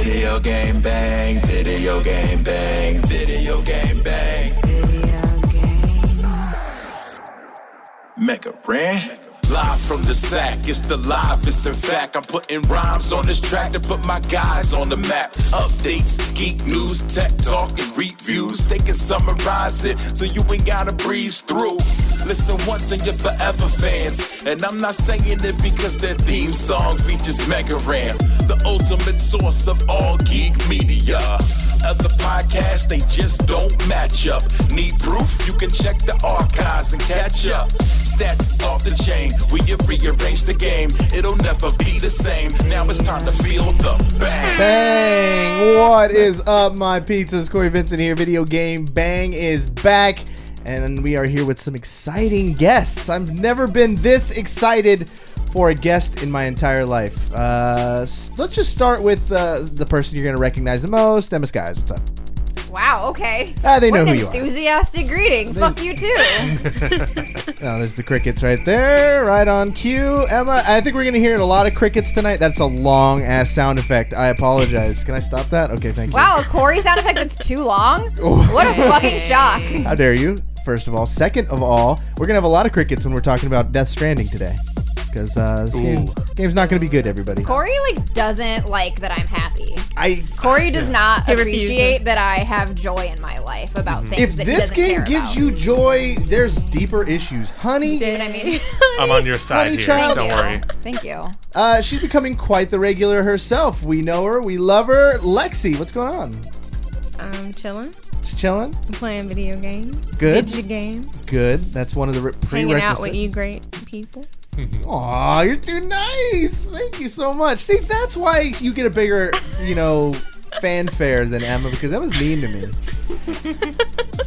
Video game bang, video game bang, video game bang. Video game. Mega Ran. Live from the sack, it's the livest. In fact, I'm putting rhymes on this track to put my guys on the map. Updates, geek news, tech talk, and reviews. They can summarize it so you ain't gotta breeze through. Listen once and you're forever fans. And I'm not saying it because their theme song features Mega Ran, the ultimate source of all geek media. Other podcasts, they just don't match up. Need proof? You can check the archives and catch up. Stats off the chain, we have rearranged the game. It'll never be the same. Now it's time to feel the bang. Bang! What is up, my pizzas? Cory Vincent here. Video Game Bang is back, and we are here with some exciting guests. I've never been this excited for a guest in my entire life. Let's just start with the person you're going to recognize the most. EmmaSkies, what's up? Wow, okay. They know who you are. Enthusiastic greeting. Fuck you too. Oh, there's the crickets right there, right on cue. Emma, I think we're going to hear a lot of crickets tonight. That's a long-ass sound effect. I apologize. Can I stop that? Okay, thank you. Wow, a Cory sound effect that's too long? What a fucking shock. How dare you, first of all. Second of all, we're going to have a lot of crickets when we're talking about Death Stranding today. Because this game's not going to be good, everybody. Cory doesn't like that I'm happy. Cory does not appreciate that I have joy in my life about things that he doesn't care about. If this game gives you joy, there's deeper issues. Honey, see what I mean? I'm on your side here. Child. Don't worry. Thank you. She's becoming quite the regular herself. We know her. We love her. Lexie, what's going on? I'm chilling. Just chilling? I'm playing video games. Good. Video games. Good. That's one of the prerequisites. Hanging out with you great people. Aw, you're too nice. Thank you so much. See, that's why you get a bigger, fanfare than Emma, because that was mean to me.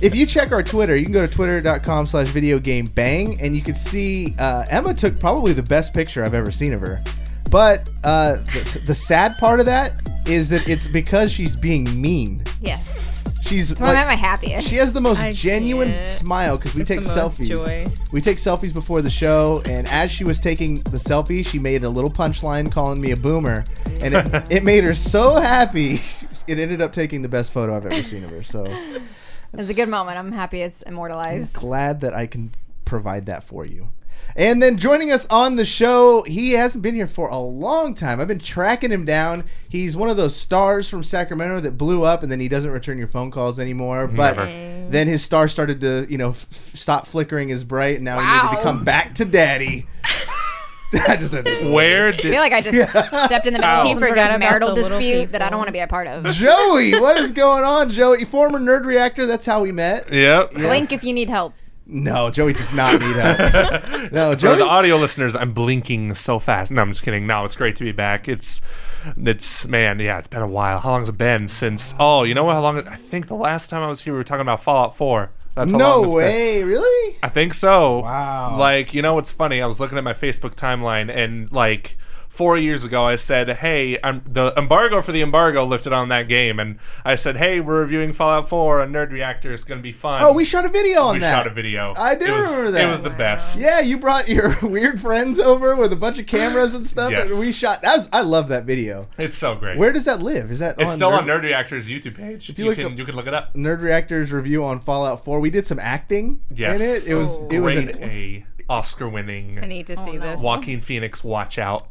If you check our Twitter, you can go to twitter.com/videogamebang, and you can see Emma took probably the best picture I've ever seen of her. But the sad part of that is that it's because she's being mean. Yes. That's when I'm at my happiest. She has the most genuine smile because we take selfies. Joy. We take selfies before the show, and as she was taking the selfie, she made a little punchline calling me a boomer, and it made her so happy. It ended up taking the best photo I've ever seen of her. So it was a good moment. I'm happy it's immortalized. I'm glad that I can provide that for you. And then joining us on the show, he hasn't been here for a long time. I've been tracking him down. He's one of those stars from Sacramento that blew up, and then he doesn't return your phone calls anymore. But then his star started to, stop flickering as bright, and now he needed to come back to daddy. I just I feel like I just stepped in the middle of some sort of marital dispute that I don't want to be a part of. Joey, what is going on, Joey? Former Nerd Reactor, that's how we met. Yep. Blink if you need help. No, Joey does not need help. No, Joey. For the audio listeners, I'm blinking so fast. No, I'm just kidding. No, it's great to be back. It's been a while. How long has it been since? Oh, you know what? How long? I think the last time I was here, we were talking about Fallout 4. That's how long it's way, been. Really? I think so. Wow. What's funny? I was looking at my Facebook timeline, and 4 years ago, I said, hey, the embargo for the embargo lifted on that game. And I said, hey, we're reviewing Fallout 4 on Nerd Reactor. It's going to be fun. Oh, we shot a video on that. We shot a video. I do remember that. It was the best. Yeah, you brought your weird friends over with a bunch of cameras and stuff. Yes. And we shot. I love that video. It's so great. Where does that live? Is that It's still on Nerd Reactor's YouTube page. You can look it up. Nerd Reactor's review on Fallout 4. We did some acting in it. It was an Oscar-winning. I need to see this. Joaquin Phoenix, watch out.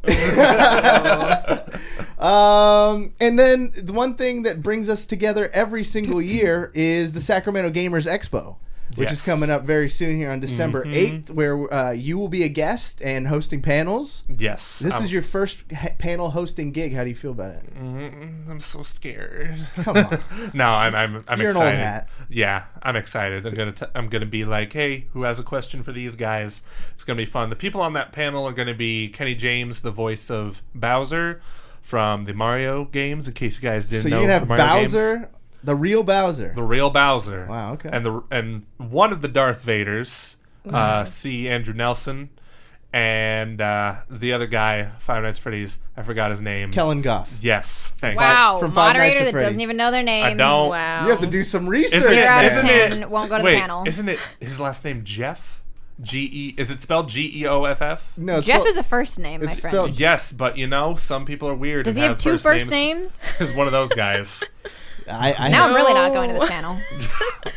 And then the one thing that brings us together every single year is the Sacramento Gamers Expo, which is coming up very soon here on December 8th, where you will be a guest and hosting panels. Yes. This is your first panel hosting gig. How do you feel about it? I'm so scared. Come on. No, I'm You're excited. An old hat. Yeah, I'm excited. I'm gonna be like, hey, who has a question for these guys? It's gonna be fun. The people on that panel are gonna be Kenny James, the voice of Bowser from the Mario games. In case you guys didn't know, so you're gonna have Bowser. Games. The real Bowser. The real Bowser. Wow, okay. And one of the Darth Vaders, C. Andrew Nelson, and the other guy, Five Nights at Freddy's, I forgot his name. Kellen Goff. Yes, thanks. Wow, From Five Nights moderator at that Freddy. doesn't even know their names. I don't. Wow. You have to do some research. 0 out of Isn't 10 won't go to the panel. Isn't it his last name Jeff? Is it spelled Geoff? No, Jeff is a first name, my friend. Yes, but some people are weird. Does he have two first names? Is one of those guys. Now I'm really not going to the panel.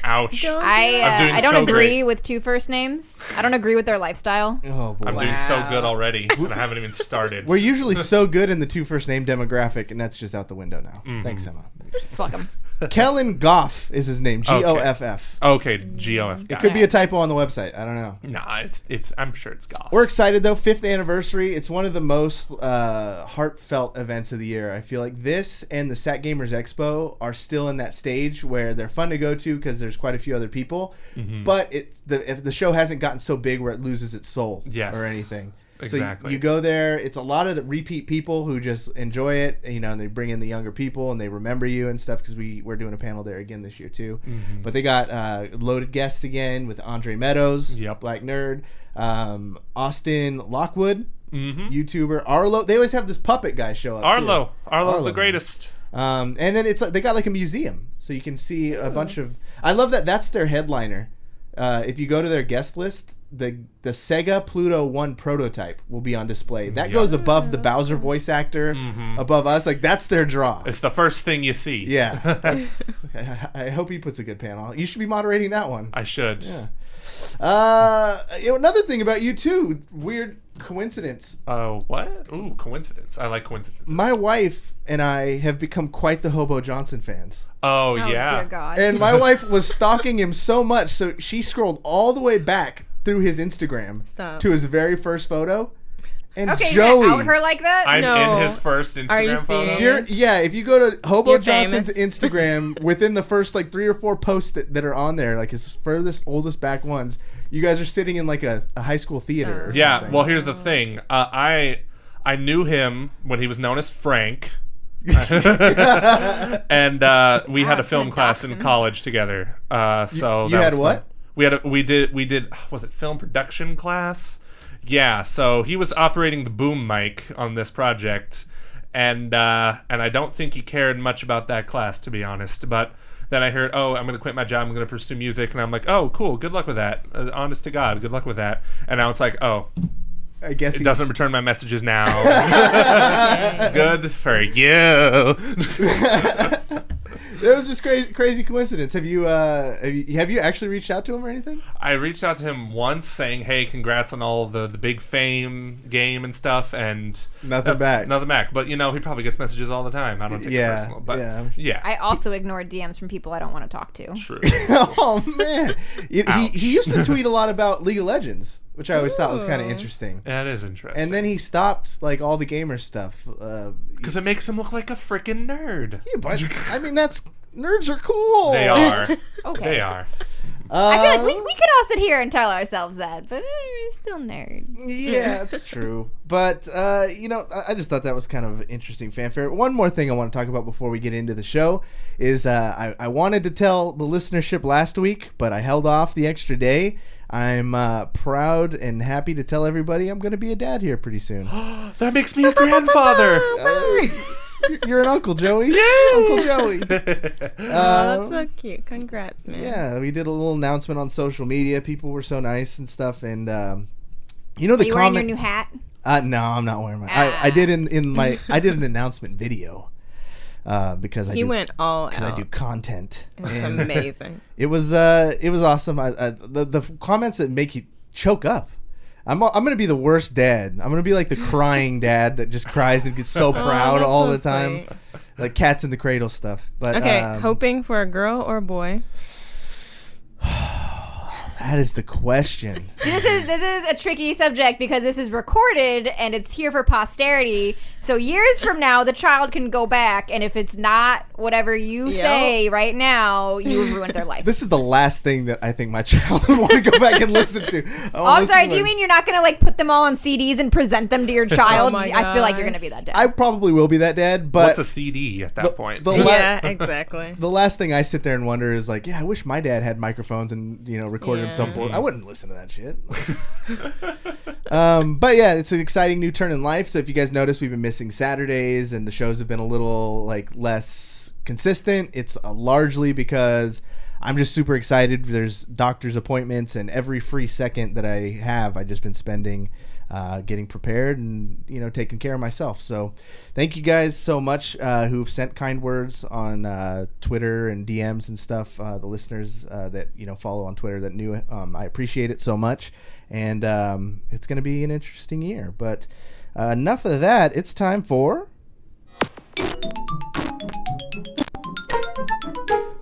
Ouch. I don't agree with two first names. I don't agree with their lifestyle. Oh, boy. I'm doing so good already, and I haven't even started. We're usually so good in the two first name demographic, and that's just out the window now. Mm-hmm. Thanks, Emma. Fuck him. Kellen Goff is his name. Goff. Okay, Goff. It could be a typo on the website. I don't know. Nah, it's. I'm sure it's Goff. We're excited though. 5th anniversary. It's one of the most heartfelt events of the year. I feel like this and the Sac Gamers Expo are still in that stage where they're fun to go to because there's quite a few other people. Mm-hmm. But if the show hasn't gotten so big where it loses its soul or anything. Exactly. So you go there. It's a lot of the repeat people who just enjoy it, and they bring in the younger people and they remember you and stuff because we're doing a panel there again this year too. Mm-hmm. But they got loaded guests again with Andre Meadows, Black Nerd, Austin Lockwood, YouTuber Arlo. They always have this puppet guy show up. Arlo's the greatest. And then it's like they got like a museum, so you can see a bunch of. I love that. That's their headliner. If you go to their guest list, the Sega Pluto 1 prototype will be on display. That goes above the Bowser voice actor, above us. Like, that's their draw. It's the first thing you see. Yeah. I hope he puts a good panel. You should be moderating that one. I should. Yeah. Another thing about you, too. Weird coincidence. What? Ooh, coincidence. I like coincidences. My wife and I have become quite the Hobo Johnson fans. Oh yeah. Dear God. And my wife was stalking him so much, so she scrolled all the way back through his Instagram to his very first photo. And okay, Joey, you're gonna out her like that? I'm in his first Instagram photo. If you go to Hobo Johnson's Instagram, within the first like 3 or 4 posts that are on there, like his oldest back ones, you guys are sitting in like a high school theater. Or something. Well, here's the thing. I knew him when he was known as Frank. And we had a film class in college together. So you had what? Fun. We did was it film production class? Yeah, so he was operating the boom mic on this project, and I don't think he cared much about that class, to be honest. But then I heard, I'm going to quit my job, I'm going to pursue music, and I'm like, oh, cool, good luck with that. Honest to God, good luck with that. And now it's like, I guess it doesn't return my messages now. Good for you. That was just crazy coincidence. Have you actually reached out to him or anything? I reached out to him once saying, hey, congrats on all the big fame game and stuff, and nothing back. But he probably gets messages all the time. I don't take it personal. But yeah. I also ignore DMs from people I don't want to talk to. True. Oh man. He used to tweet a lot about League of Legends, which I always thought was kind of interesting. That is interesting. And then he stopped like all the gamer stuff because it makes him look like a freaking nerd. Yeah, but I mean nerds are cool. They are. Okay. They are. I feel like we could all sit here and tell ourselves that, but we're still nerds. Yeah, that's true. But I just thought that was kind of interesting fanfare. One more thing I want to talk about before we get into the show is I wanted to tell the listenership last week, but I held off the extra day. I'm proud and happy to tell everybody I'm going to be a dad here pretty soon. That makes me a grandfather. You're an uncle, Joey. Yeah. Uncle Joey. That's so cute. Congrats, man. Yeah, we did a little announcement on social media. People were so nice and stuff. And Are you wearing your new hat? No, I'm not wearing my. I did I did an announcement video. Because he went all out. Because I do content. It's amazing. It was awesome. The comments that make you choke up. I'm gonna be the worst dad. I'm gonna be like the crying dad that just cries and gets so proud all the time, like cats in the cradle stuff. But okay, hoping for a girl or a boy. That is the question. This is a tricky subject because this is recorded and it's here for posterity. So years from now, the child can go back, and if it's not whatever you say right now, you have ruined their life. This is the last thing that I think my child would want to go back and listen to. I'm sorry. Do you mean you're not going to like put them all on CDs and present them to your child? I feel like you're going to be that dad. I probably will be that dad. But what's a CD at that point? Yeah, exactly. The last thing I sit there and wonder is like, I wish my dad had microphones and recorded himself. I wouldn't listen to that shit. But yeah, it's an exciting new turn in life. So if you guys notice, we've been missing Saturdays and the shows have been a little like less consistent. It's largely because I'm just super excited. There's doctor's appointments, and every free second that I have, I've just been spending getting prepared and taking care of myself. So thank you guys so much who've sent kind words on Twitter and DMs and stuff. The listeners that follow on Twitter that knew it, I appreciate it so much. And it's going to be an interesting year. But enough of that. It's time for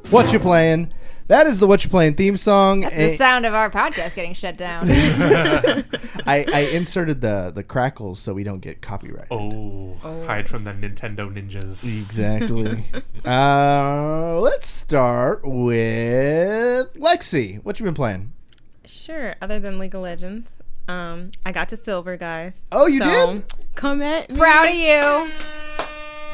Whattcha Playin. That is the Whattcha Playin theme song. That's the sound of our podcast getting shut down. I inserted the crackles so we don't get copyrighted. Oh, hide from the Nintendo ninjas. Exactly. Let's start with Lexie. What you been playing? Sure. Other than League of Legends, I got to silver, guys. Oh, you did? Come at me. Proud of you.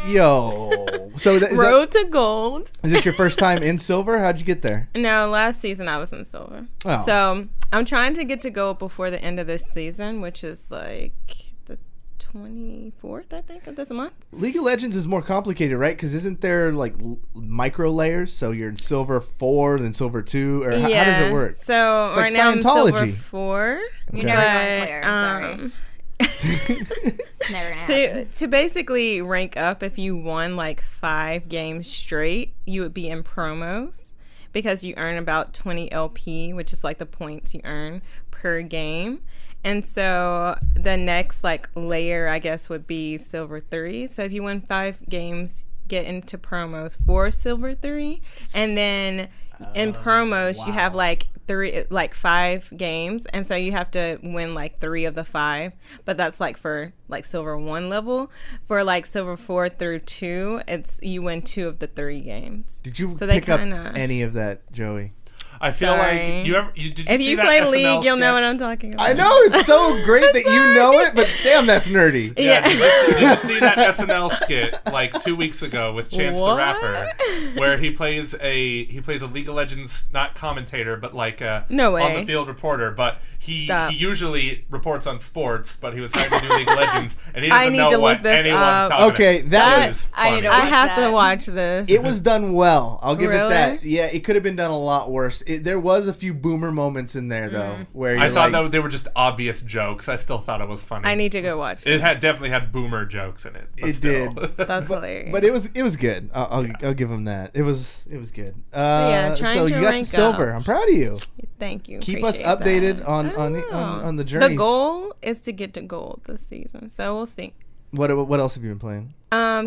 Yo. So Road to gold. Is it your first time in silver? How'd you get there? No, last season I was in silver. Oh. So I'm trying to get to gold before the end of this season, which is like the 24th, I think, of this month. League of Legends is more complicated, right? Because isn't there like micro layers? So you're in silver 4, then silver 2, or how does it work? So it's right like now I'm silver Scientology. 4. You never went clear. I'm sorry. Never gonna happen. To basically rank up, if you won like 5 games straight, you would be in promos because you earn about 20 LP, which is like the points you earn per game. And so the next like layer, I guess, would be silver 3. So if you win 5 games, get into promos for silver 3, and then in promos you have like 5 games, and so you have to win like 3 of the 5, but that's like for like silver 1 level. For like silver 4 through 2, it's you win 2 of the 3 games. Did you so pick up any of that, Joey? I feel like did you if see you that play SNL League, you'll know sketch? what I'm talking about. I know, it's so great that you know it, but damn, that's nerdy. Yeah. Did you see that SNL skit like 2 weeks ago with Chance the Rapper, where he plays a League of Legends, not commentator, but like no way. on the field reporter, but he usually reports on sports, but he was hired to do League of Legends, and he doesn't know what anyone's talking Okay, about. that is funny. I have to watch this. It was done well. I'll give it Really? that. Yeah, it could have been done a lot worse. There was a few boomer moments in there though, where you're I thought like, that they were just obvious jokes. I still thought it was funny. I need to go watch this. It definitely had boomer jokes in it. But It still. did. That's hilarious. but it was good. I'll give him that. It was good. Yeah, trying so to you got the rank silver. up. I'm proud of you. Thank you. Keep us Appreciate updated that. on the journey. The goal is to get to gold this season, so we'll see. What else have you been playing?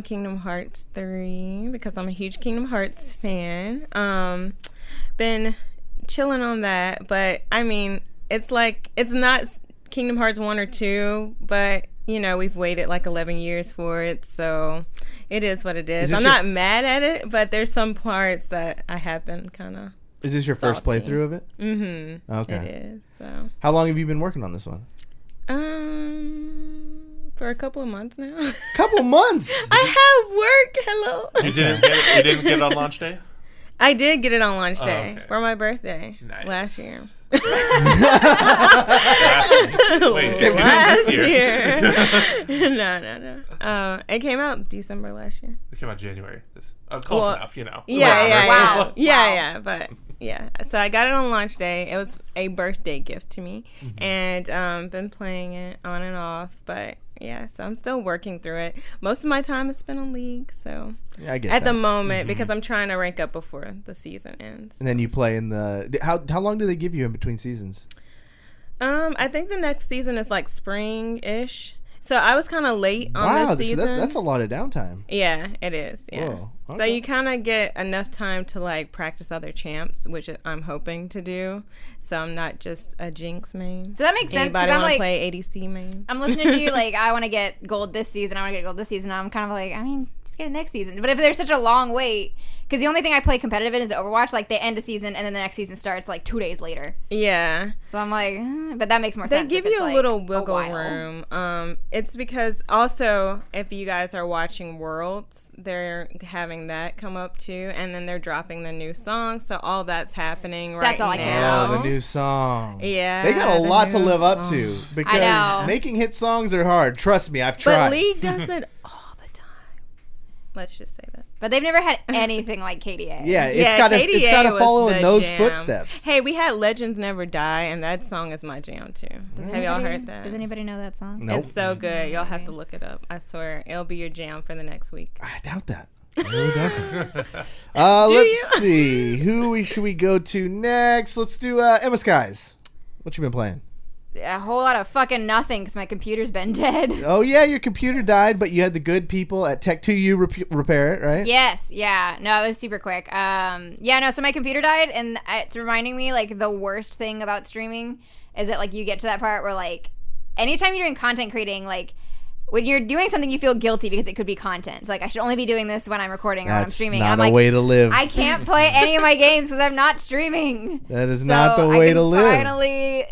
Kingdom Hearts 3, because I'm a huge Kingdom Hearts fan. Been chilling on that, but I mean, it's not Kingdom Hearts 1 or 2, but we've waited like 11 years for it, so it is what it is. I'm not mad at it, but there's some parts that I have been kind of. Is this your first playthrough of it? Mm-hmm. Okay. It is. So. How long have you been working on this one? For a couple of months now. Couple months. I have work. Hello. You didn't get it on launch day? I did get it on launch day okay. for my birthday Nice. last year. Wait, Last this year? No. It came out December last year. It came out January. Close enough, Yeah. Wow. Yeah. But yeah, so I got it on launch day. It was a birthday gift to me, and been playing it on and off. But yeah, so I'm still working through it. Most of my time is spent on League, so Yeah, I get at that. the moment because I'm trying to rank up before the season ends. And then you play in the how long do they give you in between seasons? I think the next season is like spring-ish. So I was kind of late on this season. That's a lot of downtime. Yeah, it is. Yeah. Whoa, So okay. you kind of get enough time to like practice other champs, which I'm hoping to do. So I'm not just a Jinx main. So that makes sense. 'Cause Anybody I'm want to like, play ADC main? I'm listening to you like, I want to get gold this season. I want to get gold this season. I'm kind of like, I mean, just get it next season. But if there's such a long wait, because the only thing I play competitive in is Overwatch. Like they end a season and then the next season starts like 2 days later. Yeah. So I'm like, but that makes more They sense. give if you it's, a like, little a wiggle while. room. It's because also if you guys are watching Worlds, they're having that come up too, and then they're dropping the new song. So all that's happening right now. That's all I care about. Oh, the new song. Yeah. They got a the lot to new live up song. to I because know. making hit songs are hard. Trust me, I've tried. But League does it all the time. Let's just say that. But they've never had anything like KDA. Yeah, it's got to follow in those footsteps. Hey, we had Legends Never Die, and that song is my jam too. Have y'all heard that? Does anybody know that song? Nope. It's so good. Y'all have to look it up. I swear, it'll be your jam for the next week. I doubt that. I really doubt that. Let's see. Who should we go to next? Let's do EmmaSkies. What you been playing? A whole lot of fucking nothing because my computer's been dead. Oh, yeah, your computer died, but you had the good people at Tech2U repair it, right? Yes, yeah. No, it was super quick. So my computer died, and it's reminding me, like, the worst thing about streaming is that, like, you get to that part where, like, anytime you're doing content creating, like, when you're doing something, you feel guilty because it could be content. So, like, I should only be doing this when I'm recording or when I'm streaming. That's not a like, way to live. I can't play any of my games because I'm not streaming. That is not the way to live. Finally,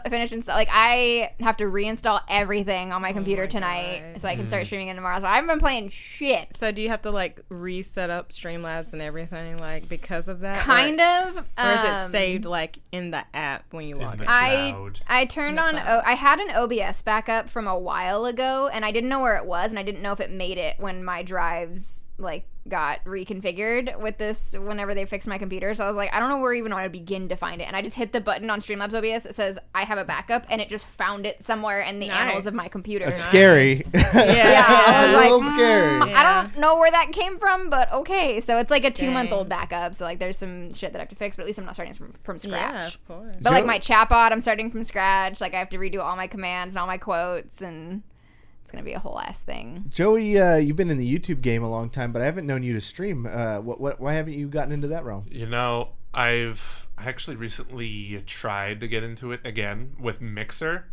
finish and stuff. Like, I have to reinstall everything on my computer tonight so I can start streaming it tomorrow. So I haven't been playing shit. So do you have to, like, reset up Streamlabs and everything, like, because of that? Kind of. Or is it saved, like, in the app when you log in? I turned on. I had an OBS backup from a while ago, and I didn't know where it was, and I didn't know if it made it when my drives like got reconfigured with this whenever they fixed my computer. So I was like, I don't know where even I would begin to find it, and I just hit the button on Streamlabs OBS that says I have a backup, and it just found it somewhere in the annals of my computer. That's scary. Yeah, I was like, a little scary. I don't know where that came from, but okay. So it's like a 2-month-old backup, so like there's some shit that I have to fix, but at least I'm not starting from scratch. Yeah, of course. But like my chatbot, I'm starting from scratch. Like I have to redo all my commands and all my quotes, and it's gonna be a whole ass thing. Joey, you've been in the YouTube game a long time, but I haven't known you to stream. Why haven't you gotten into that realm? You know, I've actually recently tried to get into it again with Mixer.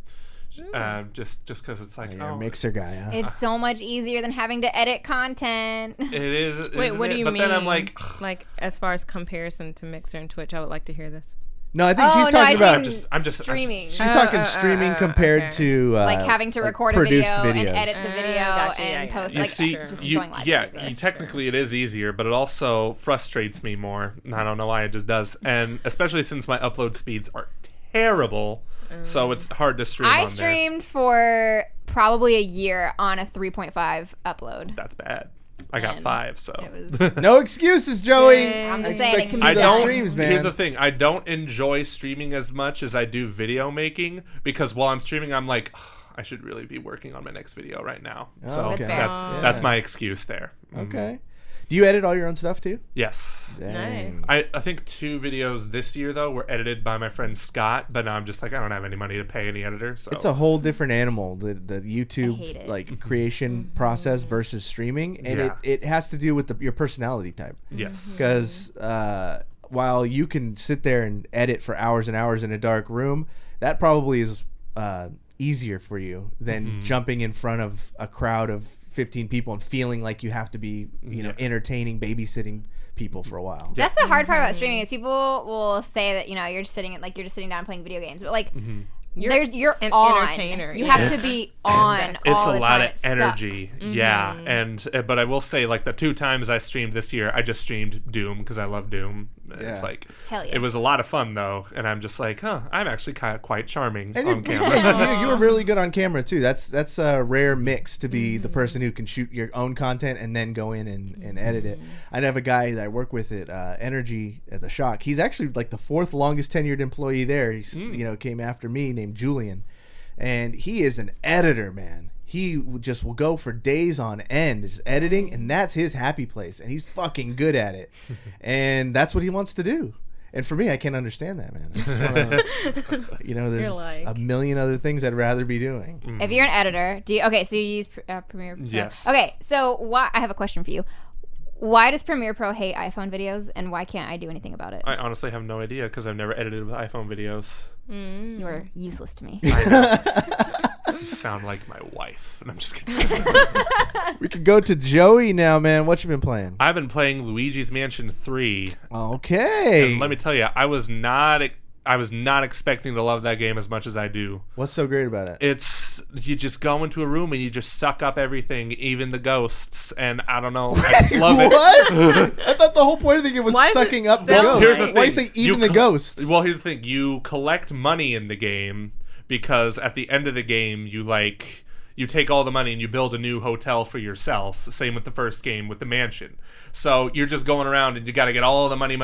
Just because it's like, you're a Mixer guy, huh? It's so much easier than having to edit content. It is. Wait, what do you mean? But then I'm like as far as comparison to Mixer and Twitch, I would like to hear this. No, I think she's talking about I'm just streaming. She's talking streaming compared to like having to record a video and edit the video and post. You like, see, just going live technically it is easier, but it also frustrates me more. I don't know why, it just does, and especially since my upload speeds are terrible, so it's hard to stream. I streamed for probably a year on a 3.5 upload. That's bad. I got 5, so it was no excuses, Joey. I'm just saying it can I be don't. Streams, man. Here's the thing: I don't enjoy streaming as much as I do video making, because while I'm streaming, I'm like, I should really be working on my next video right now. So okay. that's my excuse there. Okay. Do you edit all your own stuff too? Yes. Nice. I think 2 videos this year though were edited by my friend Scott, but now I'm just like, I don't have any money to pay any editor. So it's a whole different animal, the YouTube like creation process versus streaming, and it has to do with your personality type. Yes. Because while you can sit there and edit for hours and hours in a dark room, that probably is easier for you than jumping in front of a crowd of 15 people and feeling like you have to be, entertaining, babysitting people for a while. That's the hard part about streaming is people will say that you're just sitting down playing video games, but like you're an on. entertainer. You have to be on. It's all a the lot time. of energy. Yeah, but I will say, like, the 2 times I streamed this year, I just streamed Doom because I love Doom. It's like, hell yeah. It was a lot of fun though, and I'm just like, I'm actually quite charming on camera. And you were really good on camera too. That's a rare mix to be the person who can shoot your own content and then go in and edit it. I have a guy that I work with at Energy at the Shock. He's actually like the 4th longest tenured employee there. He's came after me, named Julian, and he is an editor, man. He just will go for days on end just editing, and that's his happy place, and he's fucking good at it. And that's what he wants to do. And for me, I can't understand that, man. I just wanna, there's a million other things I'd rather be doing. If you're an editor, so you use Premiere Pro? Yes. Okay, so I have a question for you. Why does Premiere Pro hate iPhone videos, and why can't I do anything about it? I honestly have no idea because I've never edited with iPhone videos. You are useless to me. I know. You sound like my wife, and I'm just kidding. We could go to Joey now, man. What you been playing? I've been playing Luigi's Mansion 3. Okay. And let me tell you, I was not expecting to love that game as much as I do. What's so great about it? It's you just go into a room and you just suck up everything, even the ghosts, and I don't know, I just love it. What? I thought the whole point of the game was Why sucking up the ghosts. Here's the thing. Why do you say even the ghosts? Well, here's the thing. You collect money in the game because at the end of the game, you take all the money and you build a new hotel for yourself. Same with the first game with the mansion. So you're just going around and you got to get all the money,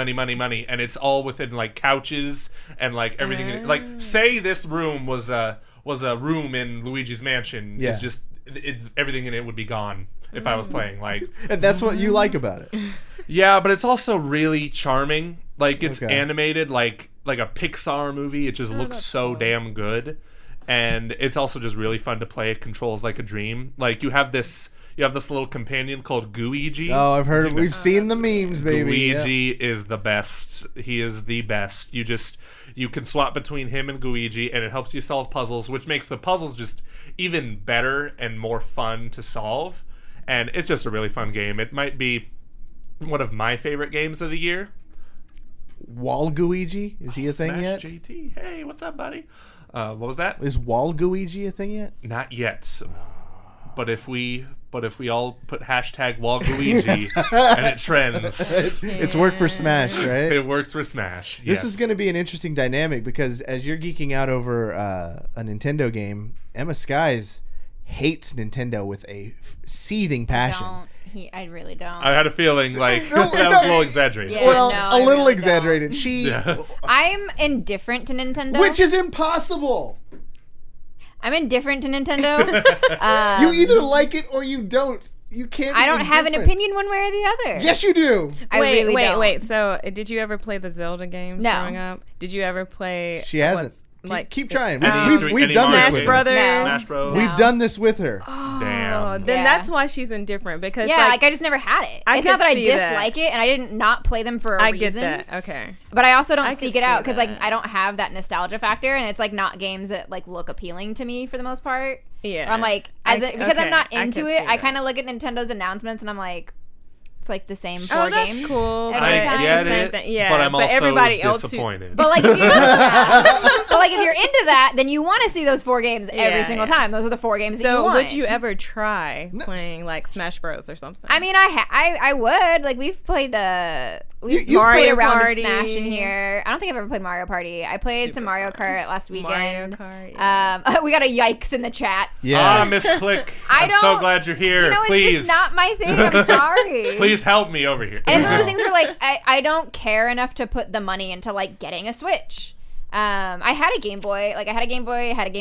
and it's all within like couches and like everything. Like say this room was a room in Luigi's mansion. Yeah. It's just everything in it would be gone if I was playing. Like, And that's what you like about it. yeah, but it's also really charming. Like it's Okay. animated like a Pixar movie. It just looks so damn good. And it's also just really fun to play. It controls like a dream. Like you have this little companion called Luigi. Oh, I've heard. We've seen the memes, baby. Luigi is the best. He is the best. You can swap between him and Luigi, and it helps you solve puzzles, which makes the puzzles just even better and more fun to solve. And it's just a really fun game. It might be one of my favorite games of the year. Waluigi? Is he a thing Smash yet? JT. Hey, what's up, buddy? What was that? Is Waluigi a thing yet? Not yet. But if we all put hashtag Waluigi and it trends, It's work for Smash, right? it works for Smash. This Yes. is going to be an interesting dynamic because as you're geeking out over a Nintendo game, EmmaSkies hates Nintendo with a seething passion. I really don't. I had a feeling like No, that was a little exaggerated. Yeah. Well, no, a I little really exaggerated. She, I'm indifferent to Nintendo. which is impossible. I'm indifferent to Nintendo. You either like it or you don't. You can't. I be don't have an indifferent. opinion one way or the other. Yes, you do. I really don't. Wait. So, did you ever play the Zelda games No. growing up? Did you ever play? She hasn't. what's- Like Keep trying. Any We've Mario done this Smash with her. Brothers. Smash Bros. We've done this with her. Oh, Damn. then Yeah. that's why she's indifferent because Yeah, like I just never had it. I It's could not that I see that. dislike it, and I didn't not play them for a I reason. get that. Okay. But I also don't I seek could it out see because like that. I don't have that nostalgia factor, and it's like not games that like look appealing to me for the most part. Yeah. I'm like, because okay, I'm not I into could it, see I that. kind of look at Nintendo's announcements and I'm like, it's like the same four Oh, that's games. cool. every but time. it's get the same it, thing. Yeah, but I'm also everybody else who- disappointed. But like, if you're into that, then you want to see those four games every Yeah, single yeah. time. Those are the four games that you So, want. would you ever try playing like Smash Bros or something? I mean, I would. Like, we've played we've you've played played a round Party. of Smash in here. I don't think I've ever played Mario Party. I played Super some Mario fun. Kart last weekend. Mario Kart, We got a yikes in the chat. Yeah. Miss Click. I I'm so don't- glad you're here. You know, Please. it's just not my thing. I'm sorry. Please help me over here. And it's one of those things where like I don't care enough to put the money into like getting a Switch. I had a Game Boy. Like I had a Game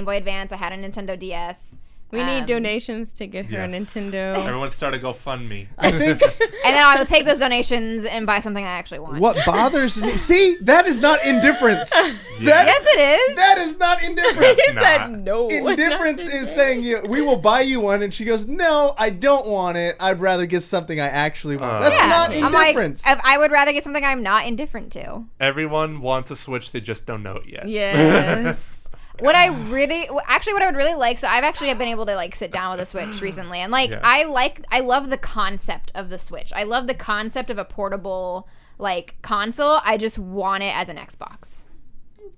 Boy Advance. I had a Nintendo DS. We need donations to get her a Yes. Nintendo. Everyone start a GoFundMe. I think And then I will take those donations and buy something I actually want. what bothers me. See, that is not indifference. That, Yes, it is. that is not indifference. He said no. Indifference is saying we will buy you one, and she goes, "No, I don't want it. I'd rather get something I actually want." That's Yeah. not I'm like, indifference. I would rather get something I'm not indifferent to. Everyone wants a Switch, they just don't know it yet. Yes. What I would really like, so I've actually been able to like sit down with a Switch recently, and like Yeah. I love the concept of the Switch. I love the concept of a portable like console. I just want it as an Xbox.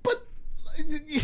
But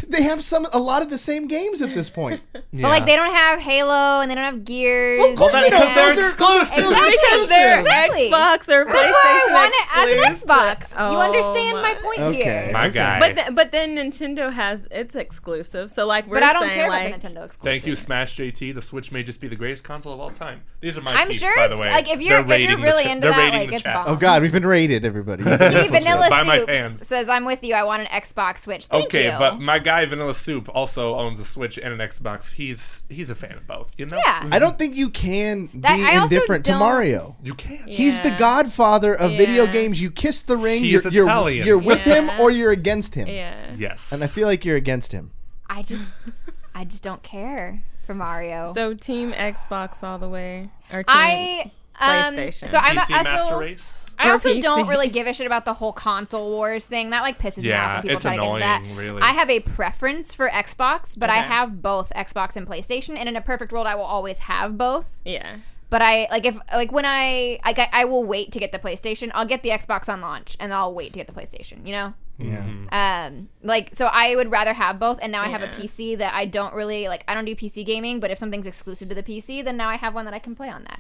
they have a lot of the same games at this point. Yeah. But like they don't have Halo and they don't have Gears. Well, of course Well, they because don't. they're Those are- exclusive. those are Exactly. Because they're Exactly. Xbox or PlayStation. That's why I want it as an exclusive. Xbox. You Oh understand my my- point Okay. here. My Okay. guy. But then Nintendo has its exclusive. So like we're But I don't saying care like about the Nintendo exclusives. Thank you, Smash JT. The Switch may just be the greatest console of all time. These are my I'm peeps, sure by it's the way. like if you're They're rating the really cha- into they're that, rating like the it's chat. bomb. Oh God, we've been rated, everybody. See, Vanilla Buy my Soups pants. says, "I'm with you. I want an Xbox Switch." Thank Okay, you. but my guy Vanilla Soup also owns a Switch and an Xbox. He's a fan of both, you know? Yeah. I don't think you can That- be I also indifferent to don't- Mario. You can't. He's the Yeah. godfather of video Yeah. games. You kiss the ring. He is Italian. You're with Yeah. him or you're against him. Yeah. Yes. And I feel like you're against him. I just don't care for Mario. So team Xbox all the way or team I PlayStation. So I'm PC Master also, Race. I Or also PC. don't really give a shit about the whole console wars thing. That like pisses me off Yeah, when people it's try to get into that. annoying, really. I have a preference for Xbox, but I Okay. have both Xbox and PlayStation. And in a perfect world, I will always have both. Yeah. But I like if like when I will wait to get the PlayStation. I'll get the Xbox on launch, and I'll wait to get the PlayStation. You know. Yeah. Like so I would rather have both, and now I have a Yeah. PC that I don't really like. I don't do PC gaming, but if something's exclusive to the PC, then now I have one that I can play on that.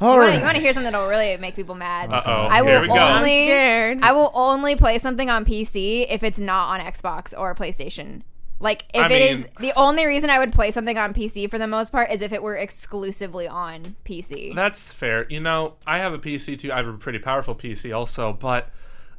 All You right. want to hear something that'll really make people mad? Uh-oh. I will Here we go. only I'm scared. I will only play something on PC if it's not on Xbox or PlayStation. Like, if the only reason I would play something on PC for the most part is if it were exclusively on PC. That's fair. You know, I have a PC too. I have a pretty powerful PC also, but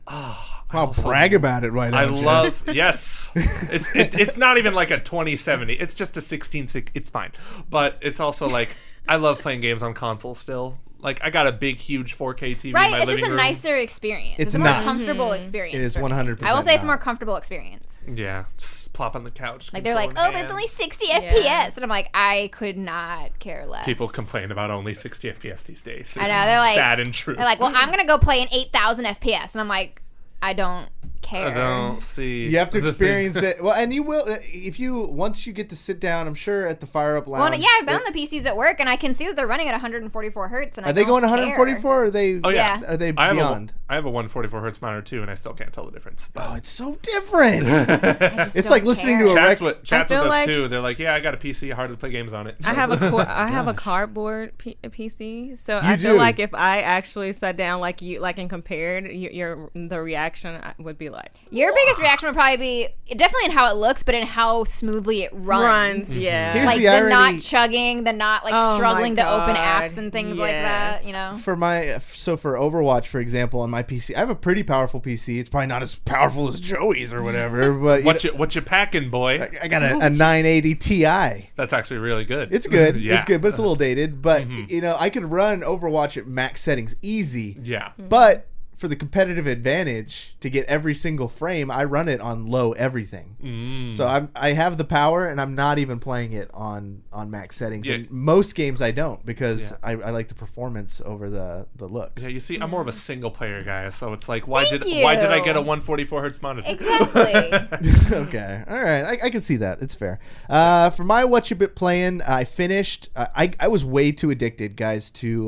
I'll brag about it right now. I love yes. It's not even like a 2070. It's just a 1660. It's fine, but it's also like I love playing games on console still. Like, I got a big, huge 4K TV in my living room. Right, it's just a nicer experience. It's a not. more comfortable experience. It is for me. 100% I will say it's a not. more comfortable experience. Yeah, just plop on the couch. Like, they're like, control in but it's hand. only 60 FPS. And I'm like, I could not care less. People complain about only 60 FPS these days. It's I know, they're like, sad and true. They're like, well, I'm going to go play an 8,000 FPS. And I'm like, I don't care. I don't see. You have to experience it. Well, and you will once you get to sit down. I'm sure at the Fire Up Lounge. Well, yeah, I've been on the PCs at work, and I can see that they're running at 144 hertz. And Are they going 144? Or are they? Oh yeah. Are they I beyond? I have a 144 hertz monitor too, and I still can't tell the difference. But Oh, it's so different. It's don't like listening care. to a chats record. with us like- too. They're like, yeah, I got a PC, hard to play games on it. I have a cardboard PC, so You I feel do. like if I actually sat down and compared, the reaction would be like Your biggest reaction would probably be definitely in how it looks, but in how smoothly it runs. yeah. Here's Like the the irony. not chugging, the not like Oh my struggling to open God. apps and things like that, you know? For Overwatch, for example, on my PC, I have a pretty powerful PC. It's probably not as powerful as Joey's or whatever, but What you packing, boy? I got a 980 Ti. That's actually really good. It's good. Yeah. It's good, but it's a little dated. But I could run Overwatch at max settings easy. Yeah. But for the competitive advantage to get every single frame, I run it on low everything. So I have the power, and I'm not even playing it on max settings. Yeah. And most games I don't because Yeah. I like the performance over the looks. Yeah, you see, I'm more of a single player guy, so it's like, why Thank did I get a you. 144 hertz monitor? Exactly. Okay, all right, I can see that. It's fair. For my Whattcha Playin, I finished. I was way too addicted, guys, to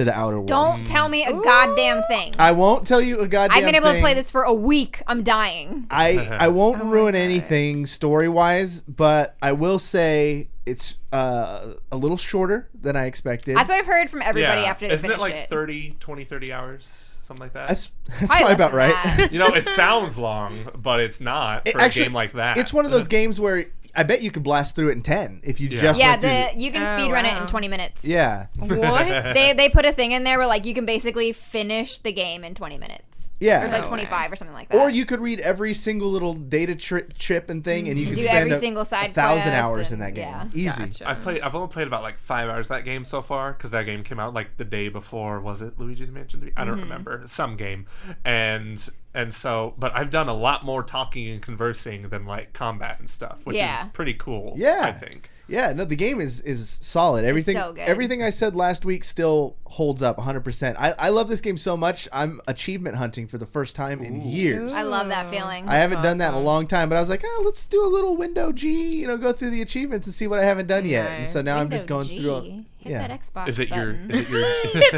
the Outer Worlds. Don't tell me a goddamn thing. I won't tell you a goddamn I've been able to thing. play this for a week. I'm dying. I won't ruin anything story wise, but I will say it's a little shorter than I expected. That's what I've heard from everybody Yeah. after they Isn't finish it like 30 hours? Something like that. That's Probably probably less about than right. that. You know, it sounds long, but it's not for a game like that. It's one of those games where I bet you could blast through it in 10 if you Yeah. just Yeah, went through. you can Oh, speed run it wow. in 20 minutes. Yeah. what? They put a thing in there where like you can basically finish the game in 20 minutes. Yeah. Or like No 25 or something like that. Or you could read every single little data chip and thing, and you could do spend every single side 1,000 quest hours in and- that game. yeah. Easy. Gotcha. I've only played about like 5 hours of that game so far because that game came out like the day before. Was it Luigi's Mansion 3? I don't remember. Some game, and so, but I've done a lot more talking and conversing than like combat and stuff, which Yeah. is pretty cool. Yeah. I think. Yeah, no, the game is solid. Everything so good. everything I said last week still holds up 100%. I love this game so much. I'm achievement hunting for the first time in years. I love that feeling. I haven't done that in a awesome. long time, but I was like, let's do a little window G, go through the achievements and see what I haven't done yet. And so now I'm just going through. Hit Yeah. that Xbox Is it your? button. Is it your?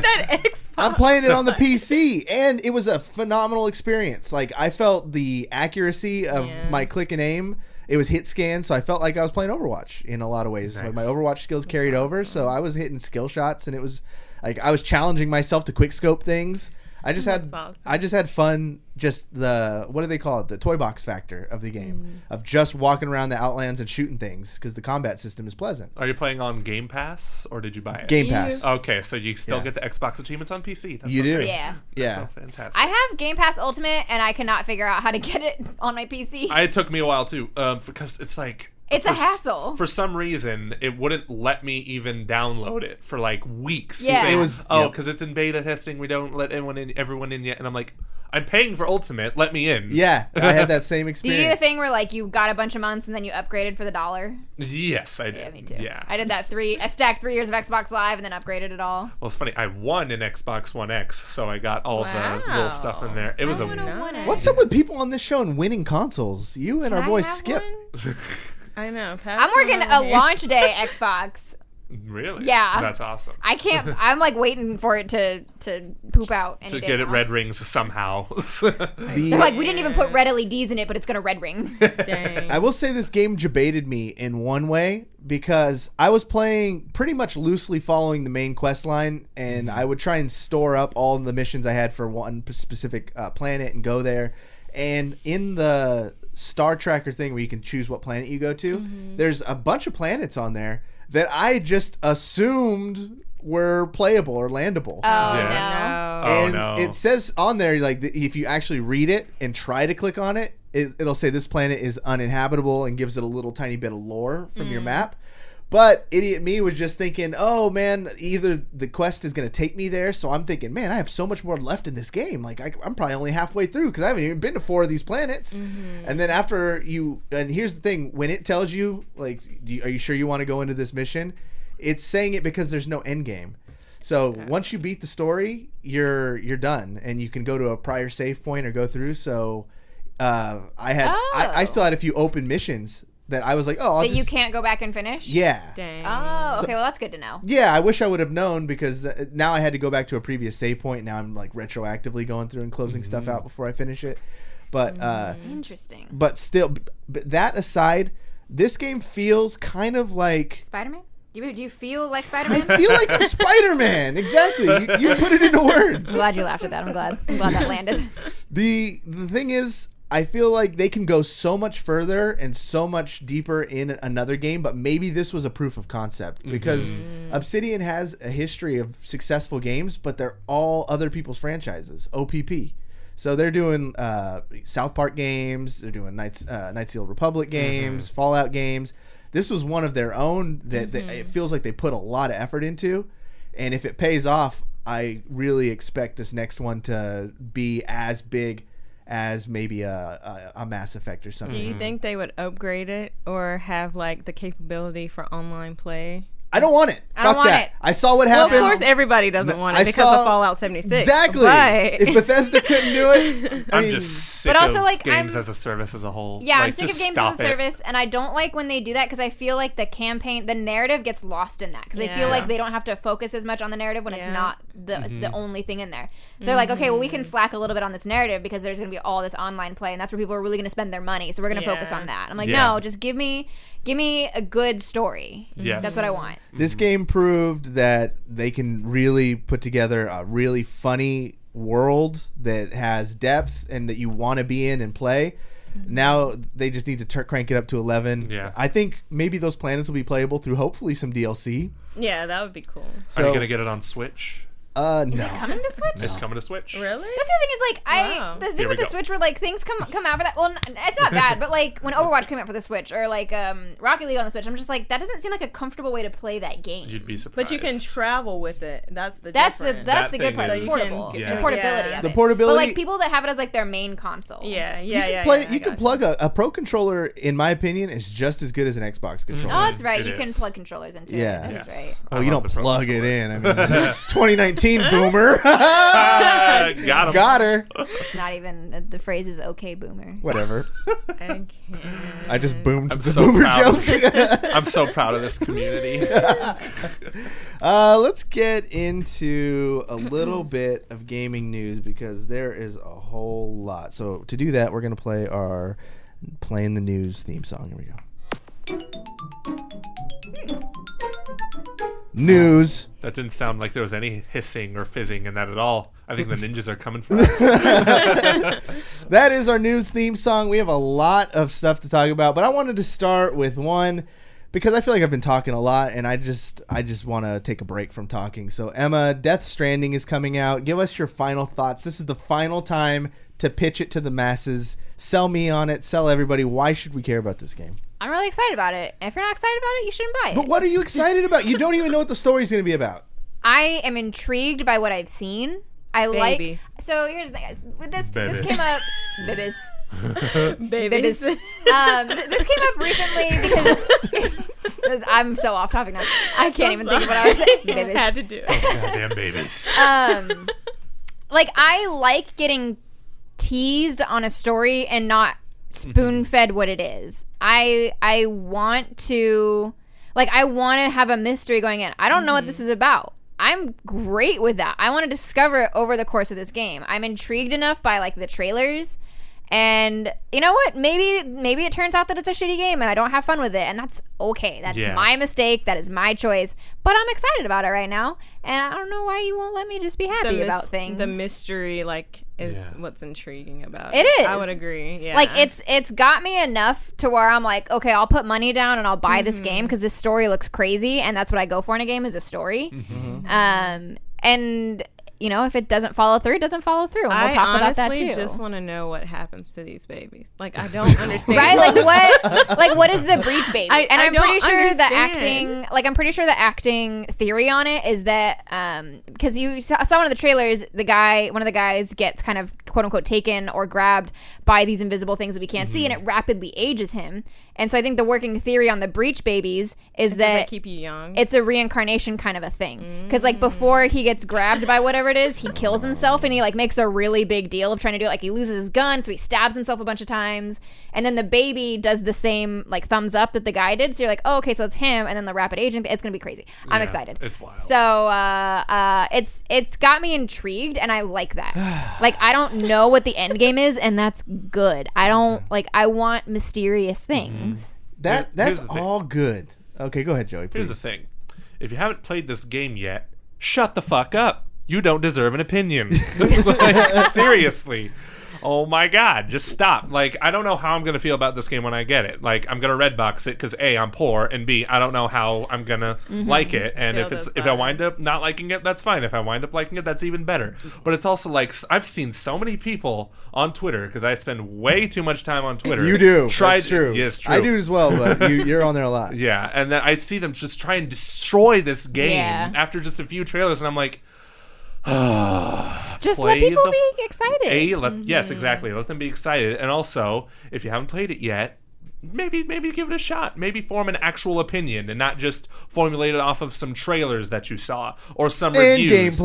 that Xbox. I'm playing it on the PC, and it was a phenomenal experience. Like, I felt the accuracy of Yeah. my click and aim. It was hit scan, so I felt like I was playing Overwatch in a lot of ways. Like, Nice. my Overwatch skills carried over, so I was hitting skill shots, and it was like I was challenging myself to quick scope things. I just had That's awesome. I just had fun. Just the what do they call it? The toy box factor of the game of just walking around the Outlands and shooting things because the combat system is pleasant. Are you playing on Game Pass or did you buy it? Game Pass. Okay, so you still Yeah. get the Xbox achievements on PC. That's You so do. great. Yeah. Yeah. That's so fantastic. I have Game Pass Ultimate, and I cannot figure out how to get it on my PC. It took me a while too, because it's like It's a for s- hassle. For some reason, it wouldn't let me even download it for like weeks. Yeah. Saying, It was- oh, yep. because it's in beta testing. We don't let everyone in yet. And I'm like, I'm paying for Ultimate. Let me in. Yeah, I had that same Did experience. you do the thing where like you got a bunch of months and then you upgraded for the $1? Yes, I did. Yeah, me too. Yeah. I did that I stacked 3 years of Xbox Live and then upgraded it all. Well, it's funny. I won an Xbox One X, so I got all the little stuff in there. It was I a. want a One X. What's up with people on this show and winning consoles? You and our Can boy I have Skip. one? I know. I'm working a launch day Xbox. Really? Yeah. That's awesome. I can't. I'm like waiting for it to poop out. Any to day get it now. red rings somehow. They're like, we didn't even put red LEDs in it, but it's gonna red ring. Dang. I will say this game debated me in one way because I was playing pretty much loosely following the main quest line, and I would try and store up all the missions I had for one specific planet and go there. And in the Star Tracker thing where you can choose what planet you go to, there's a bunch of planets on there that I just assumed were playable or landable. No. It says on there, like, if you actually read it and try to click on it, it'll say this planet is uninhabitable and gives it a little tiny bit of lore from your map. But idiot me was just thinking, oh man, either the quest is going to take me there, so I'm thinking, man, I have so much more left in this game. Like, I'm probably only halfway through because I haven't even been to 4 of these planets. And then after and here's the thing, when it tells you, like, are you sure you want to go into this mission? It's saying it because there's no end game. So once you beat the story, you're done, and you can go to a prior save point or go through. So I still had a few open missions that I was like, you can't go back and finish? Yeah. Dang. Oh, okay. Well, that's good to know. Yeah, I wish I would have known because now I had to go back to a previous save point. Now I'm like retroactively going through and closing stuff out before I finish it. But interesting. But still, that aside, this game feels kind of like Spider-Man? Do you feel like Spider-Man? I feel like I'm Spider-Man. Exactly. You put it into words. I'm glad you laughed at that. I'm glad that landed. The thing is, I feel like they can go so much further and so much deeper in another game, but maybe this was a proof of concept because Obsidian has a history of successful games, but they're all other people's franchises, OPP. So they're doing South Park games, they're doing Knights of the Old Republic games, Fallout games. This was one of their own that it feels like they put a lot of effort into, and if it pays off, I really expect this next one to be as big as maybe a Mass Effect or something. Do you think they would upgrade it or have like the capability for online play? I don't want it. Fuck that. I saw what happened. Well, of course, everybody doesn't want it because of Fallout 76. Exactly. But if Bethesda couldn't do it, I'm just sick also, of like, games as a service as a whole. Yeah, like, I'm sick of games as a service, and I don't like when they do that because I feel like the narrative gets lost in that because I feel like they don't have to focus as much on the narrative when it's not the only thing in there. So like, okay, well, we can slack a little bit on this narrative because there's going to be all this online play, and that's where people are really going to spend their money. So we're going to focus on that. I'm like, no, just give me a good story. Yes. That's what I want. This game proved that they can really put together a really funny world that has depth and that you want to be in and play. Now they just need to crank it up to 11. Yeah. I think maybe those planets will be playable through hopefully some DLC. yeah, that would be cool. Are you going to get it on Switch? No. Coming to Switch? It's coming to Switch. Really? That's the thing is, like, Wow. the thing Here with we the go. Switch where, like, things come out for that. Well, it's not bad, but, like, when Overwatch came out for the Switch or, like, Rocket League on the Switch, I'm just like, that doesn't seem like a comfortable way to play that game. You'd be surprised. But you can travel with it. That's the That's difference. the good thing part. is- It's portable. So you can- The portability yeah. of The it. portability. But, like, people that have it as, like, their main console. Yeah. You can plug a Pro controller, in my opinion, is just as good as an Xbox controller. Oh, that's right. It You can is. plug controllers into Yeah. it. That's Yes. right. Oh, I you love don't the Pro plug it controller. in. I mean, it's 2019, boomer. Got him. Got her. It's not even, the phrase is okay, boomer. Whatever. I can't. I just boomed I'm the so boomer proud. joke. I'm so proud of this community. Let's get into a little bit of gaming news because there is a whole lot. So to do that, we're going to play our Playing the News theme song. Here we go. News. That didn't sound like there was any hissing or fizzing in that at all. I think the ninjas are coming for us. That is our news theme song. We have a lot of stuff to talk about, but I wanted to start with one because I feel like I've been talking a lot, and I just want to take a break from talking. So, Emma, Death Stranding is coming out. Give us your final thoughts. This is the final time to pitch it to the masses. Sell me on it. Sell everybody. Why should we care about this game? I'm really excited about it. If you're not excited about it, you shouldn't buy it. But what are you excited about? You don't even know what the story's going to be about. I am intrigued by what I've seen. Babies. So here's the thing. This Babies. came up. Babies. Babies. This came up recently because I'm so off topic now. I can't even think of what I was saying. Babies. Had to do it. Goddamn babies. Like, I like getting teased on a story and not spoon-fed what it is. I want to have a mystery going in. I don't know what this is about. I'm great with that. I want to discover it over the course of this game. I'm intrigued enough by, like, the trailers And you know what? Maybe it turns out that it's a shitty game and I don't have fun with it, and that's okay. That's my mistake. That is my choice. But I'm excited about it right now, and I don't know why you won't let me just be happy about things. The mystery, like, is what's intriguing about it. It is. I would agree. Yeah. Like it's got me enough to where I'm like, okay, I'll put money down and I'll buy this game because this story looks crazy, and that's what I go for in a game is a story. And you know, if it doesn't follow through, it doesn't follow through. And we'll talk about that too. I honestly just want to know what happens to these babies. Like, I don't understand. Right? What is the breach baby? I'm pretty sure the acting, I'm pretty sure the acting theory on it is that, because you saw one of the trailers, one of the guys gets kind of quote unquote taken or grabbed by these invisible things that we can't see, and it rapidly ages him. And so I think the working theory on the breach babies is that they keep you young. It's a reincarnation kind of a thing. Because before he gets grabbed by whatever it is, he kills himself, and he makes a really big deal of trying to do it. Like, he loses his gun, so he stabs himself a bunch of times. And then the baby does the same thumbs up that the guy did. So you're like, oh, okay, so it's him. And then the rapid aging, it's gonna be crazy. I'm excited. It's wild. So it's got me intrigued, and I like that. I don't know what the end game is, and that's good. I don't I want mysterious things. That's all good. Okay, go ahead, Joey, please. Here's the thing. If you haven't played this game yet, shut the fuck up. You don't deserve an opinion. Seriously. Oh my God, just stop. I don't know how I'm going to feel about this game when I get it. I'm going to Redbox it because A, I'm poor, and B, I don't know how I'm going to like it. And if I wind up not liking it, that's fine. If I wind up liking it, that's even better. But it's also I've seen so many people on Twitter, because I spend way too much time on Twitter. You do. That's true. Yes, true. I do as well, but you're on there a lot. Yeah, and then I see them just try and destroy this game after just a few trailers, and I'm like, just let people be excited. Yes, exactly. Let them be excited. And also, if you haven't played it yet, maybe give it a shot. Maybe form an actual opinion and not just formulate it off of some trailers that you saw or some reviews.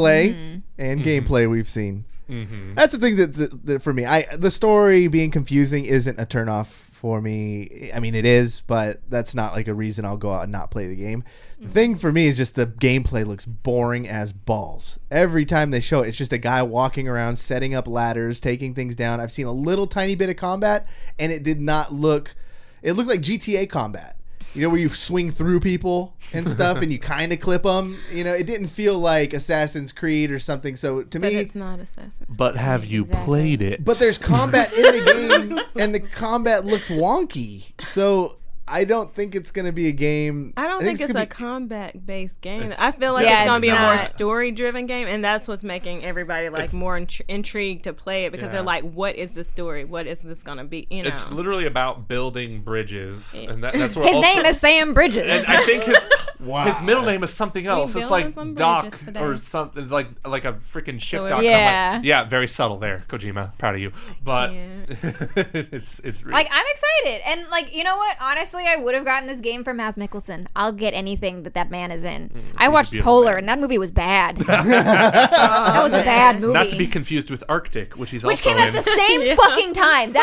And gameplay we've seen. That's the thing that for me, the story being confusing isn't a turnoff for me. I mean, it is, but that's not a reason I'll go out and not play the game. The thing for me is just the gameplay looks boring as balls. Every time they show it, it's just a guy walking around, setting up ladders, taking things down. I've seen a little tiny bit of combat, and it did not look... It looked like GTA combat. You know, where you swing through people and stuff, and you kind of clip them. You know, it didn't feel like Assassin's Creed or something. So to me, it's not Assassin's Creed. But have you played it? But there's combat in the game, and the combat looks wonky. So I don't think it's going to be a game. I don't think it's a combat-based game. I feel like it's going to be a more story-driven game, and that's what's making everybody more intrigued to play it, because they're like, "What is the story? What is this going to be?" You know, it's literally about building bridges, and that's what his name is Sam Bridges. And I think his middle name is something else. It's like Doc or something, like a freaking ship doc. Yeah, very subtle there, Kojima. Proud of you, but it's really I'm excited, and you know what, honestly. I would have gotten this game for Mads Mikkelsen. I'll get anything that man is in. I watched Polar, and that movie was bad. That was a bad movie. Not to be confused with Arctic, which he's also came out at the same fucking time.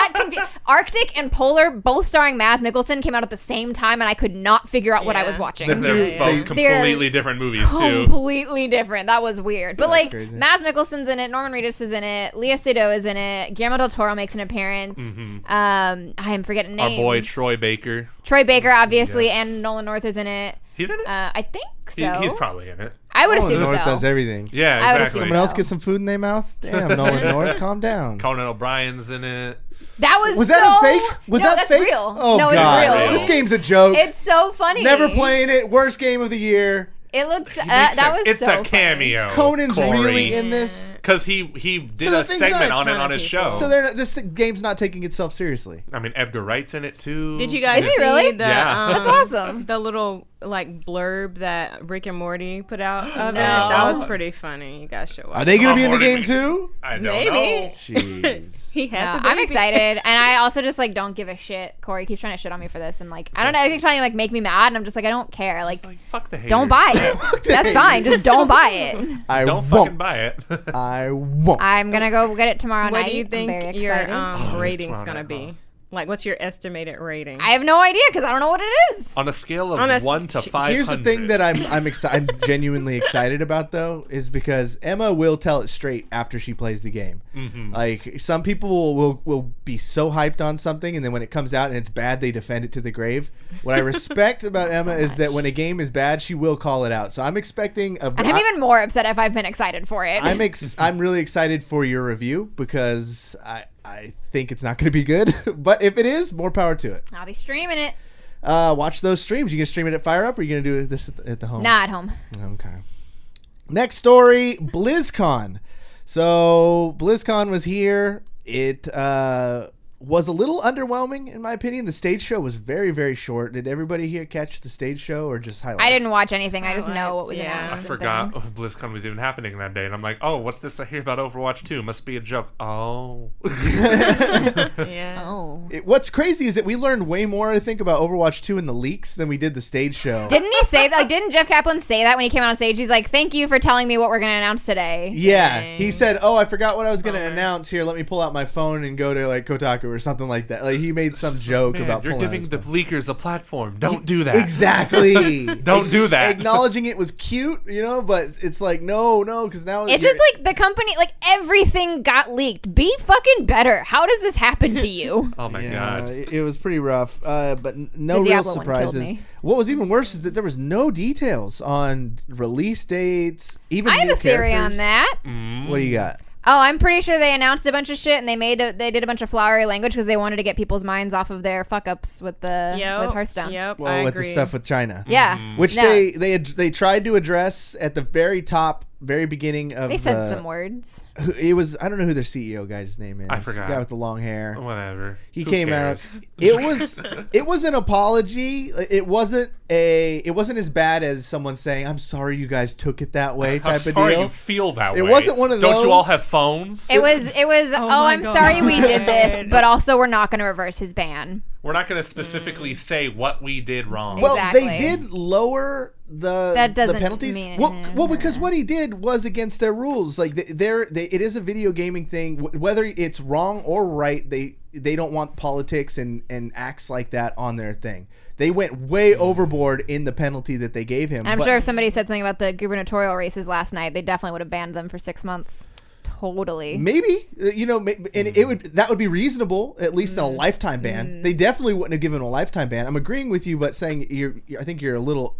Arctic and Polar, both starring Mads Mikkelsen, came out at the same time, and I could not figure out what I was watching. They're both completely different movies, too. Completely different. That was weird. But Mads Mikkelsen's in it, Norman Reedus is in it, Lea Seydoux is in it, Guillermo del Toro makes an appearance. I'm forgetting names. Our boy Troy Baker. Troy Baker, obviously, and Nolan North is in it. He's in it? I think so. He's probably in it. I would assume North so. does everything. Yeah, exactly. Someone else get some food in their mouth? Damn, Nolan North, calm down. Conan O'Brien's in it. Was that a fake? That's fake? Real. Oh, no, God. It's real. This game's a joke. It's so funny. Never playing it. Worst game of the year. It looks. It's a cameo. Conan's Corey. Really in this because he did a segment on it on his show. So this game's not taking itself seriously. I mean, Edgar Wright's in it too. Did you guys see really? That's awesome. The little blurb that Rick and Morty put out of it. That was pretty funny. You guys should watch. Are they going to be in the game too? I don't know. Jeez. He had the I'm excited, and I also just don't give a shit. Corey keeps trying to shit on me for this, and I don't know. I keep trying to make me mad, and I'm just I don't care. Fuck the haters. Don't buy it. That's fine. Just don't buy it. I don't won't. Fucking buy it. I won't. I'm gonna go get it tomorrow night. What do you think your rating's gonna be? Like, what's your estimated rating? I have no idea because I don't know what it is. On a scale of 1 to 500. Here's the thing that I'm genuinely excited about, though, is because Emma will tell it straight after she plays the game. Mm-hmm. Like, some people will be so hyped on something, and then when it comes out and it's bad, they defend it to the grave. What I respect about Emma is that when a game is bad, she will call it out. So I'm expecting And I'm even more upset if I've been excited for it. I'm really excited for your review because I think it's not going to be good. But if it is, more power to it. I'll be streaming it. Watch those streams. You going to stream it at Fire Up, or are you going to do this at the home? Nah, at home. Okay. Next story, BlizzCon. So BlizzCon was here. It was a little underwhelming, in my opinion. The stage show was very, very short. Did everybody here catch the stage show or just highlights? I didn't watch anything. I just know what was announced. I and forgot things. BlizzCon was even happening that day, and I'm like, oh, what's this I hear about Overwatch 2? Must be a joke. Oh. Yeah. Oh. What's crazy is that we learned way more, I think, about Overwatch 2 in the leaks than we did the stage show. Didn't he say that? Like, didn't Jeff Kaplan say that when he came on stage? He's like, "Thank you for telling me what we're going to announce today." Yeah, Dang. he said, "Oh, I forgot what I was going to Bummer. announce. Here, let me pull out my phone and go to like Kotaku or something like that." Like he made some joke Man, about you're pulling out giving his the phone. leakers a platform. Don't do that. Exactly. Don't do that. Acknowledging it was cute, but it's like no, because now It's just like the company, like everything got leaked. Be fucking better. How does this happen to you? Oh my yeah, god. it was pretty rough. But no The real Diablo one killed surprises. me. What was even worse is that there was no details on release dates. Even I have new a theory characters. on that. What do you got? Oh, I'm pretty sure they announced a bunch of shit and they did a bunch of flowery language because they wanted to get people's minds off of their fuck ups with with Hearthstone. Yep. Well, I with agree. the stuff with China. Yeah. Which No. they tried to address at the very top, very beginning of They said some words. It was, I don't know who their CEO guy's name is. I forgot. The guy with the long hair. Whatever. He Who came cares? out. It was an apology. It wasn't as bad as someone saying, "I'm sorry you guys took it that way" type I'm of sorry deal. you feel that way. It wasn't one of Don't you all those. have phones? It was oh, my I'm God. sorry we did this, but also we're not going to reverse his ban. We're not going to specifically say what we did wrong. Well, Exactly. they did lower the doesn't penalties. mean- Well, because what he did was against their rules. Like it is a video gaming thing. Whether it's wrong or right, they don't want politics and acts like that on their thing. They went way overboard in the penalty that they gave him. I'm But sure if somebody said something about the gubernatorial races last night, they definitely would have banned them for 6 months. Totally. maybe and that would be reasonable, at least in a lifetime ban. They definitely wouldn't have given him a lifetime ban. I'm agreeing with you, but saying I think you're a little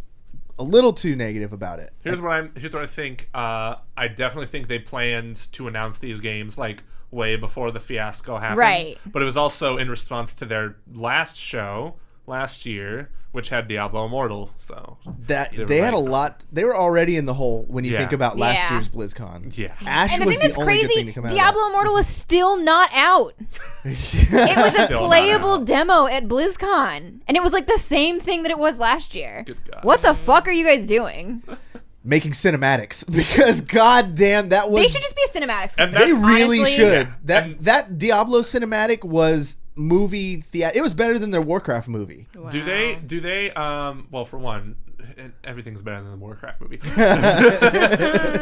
too negative about it. Here's what I think. I definitely think they planned to announce these games like way before the fiasco happened. Right. But it was also in response to their last show last year, which had Diablo Immortal. So That They were they had a like- lot. They were already in the hole when you Yeah. think about last Yeah. year's BlizzCon. Yeah. Ash And the was thing that's the only good thing crazy, to come out Diablo Immortal is still not out. It was a Still not playable out. demo at BlizzCon. And it was like the same thing that it was last year. Good God. What the fuck are you guys doing? making cinematics because goddamn that was They should just be a cinematics. And they that's really honestly- should. Yeah. That Diablo cinematic was movie theater. It was better than their Warcraft movie. Wow. Do they well, for one, everything's better than the Warcraft movie.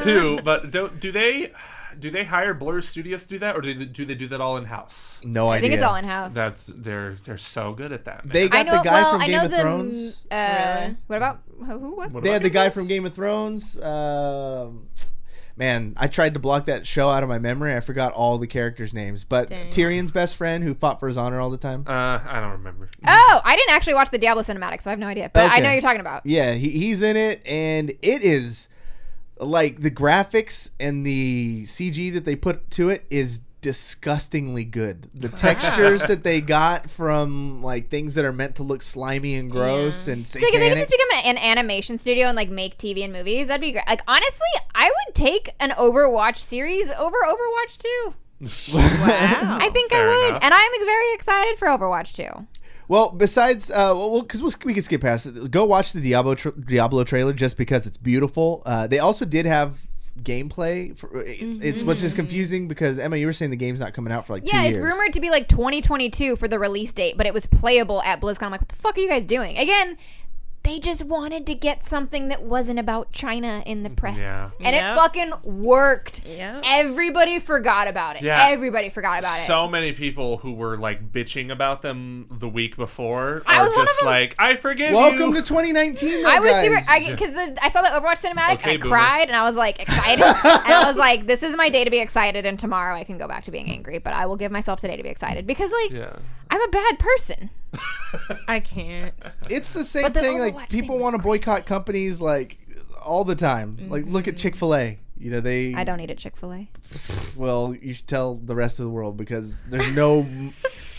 Two, but do they hire Blur Studios to do that, or do they do that all in house? No I idea. think it's all in house. They're so good at that. Man. They got I know. the guy Well, from I Game know of Thrones. Really? What about who? What? What They about had the guy Game of from Game of Thrones. Man, I tried to block that show out of my memory. I forgot all the characters' names. But Dang. Tyrion's best friend who fought for his honor all the time. I don't remember. Oh, I didn't actually watch the Diablo cinematic, so I have no idea. But I Okay. know what you're talking about. Yeah, he's in it, and it is like the graphics and the CG that they put to it is disgustingly good. The textures that they got from like things that are meant to look slimy and gross and So they can satanic. just become an animation studio and like make TV and movies. That'd be great. Like honestly, I would take an Overwatch series over Overwatch 2. Wow. I think fair I would, enough. and I'm very excited for Overwatch 2. Well, besides, because we can skip past it. Go watch the Diablo trailer just because it's beautiful. They also did have gameplay. It's which is confusing because Emma, you were saying the game's not coming out for like 2 Yeah, years. it's rumored to be like 2022 for the release date, but it was playable at BlizzCon. I'm like, what the fuck are you guys doing? Again, They just wanted to get something that wasn't about China in the press. Yeah. And it fucking worked. Yep. Everybody forgot about it. Yeah. Everybody forgot about it. So many people who were like bitching about them the week before I are was one just of them. like, I forgive Welcome you. to 2019, though, I was guys. super because I saw the Overwatch cinematic Okay, and I boomer. cried and I was like excited and I was like, this is my day to be excited and tomorrow I can go back to being angry, but I will give myself today to be excited because like I'm a bad person. I can't. It's the same But the thing. Overwatch Like thing people was want to boycott companies like all the time. Like look at Chick-fil-A. You know they. I don't eat at Chick-fil-A. Well, you should tell the rest of the world because there's no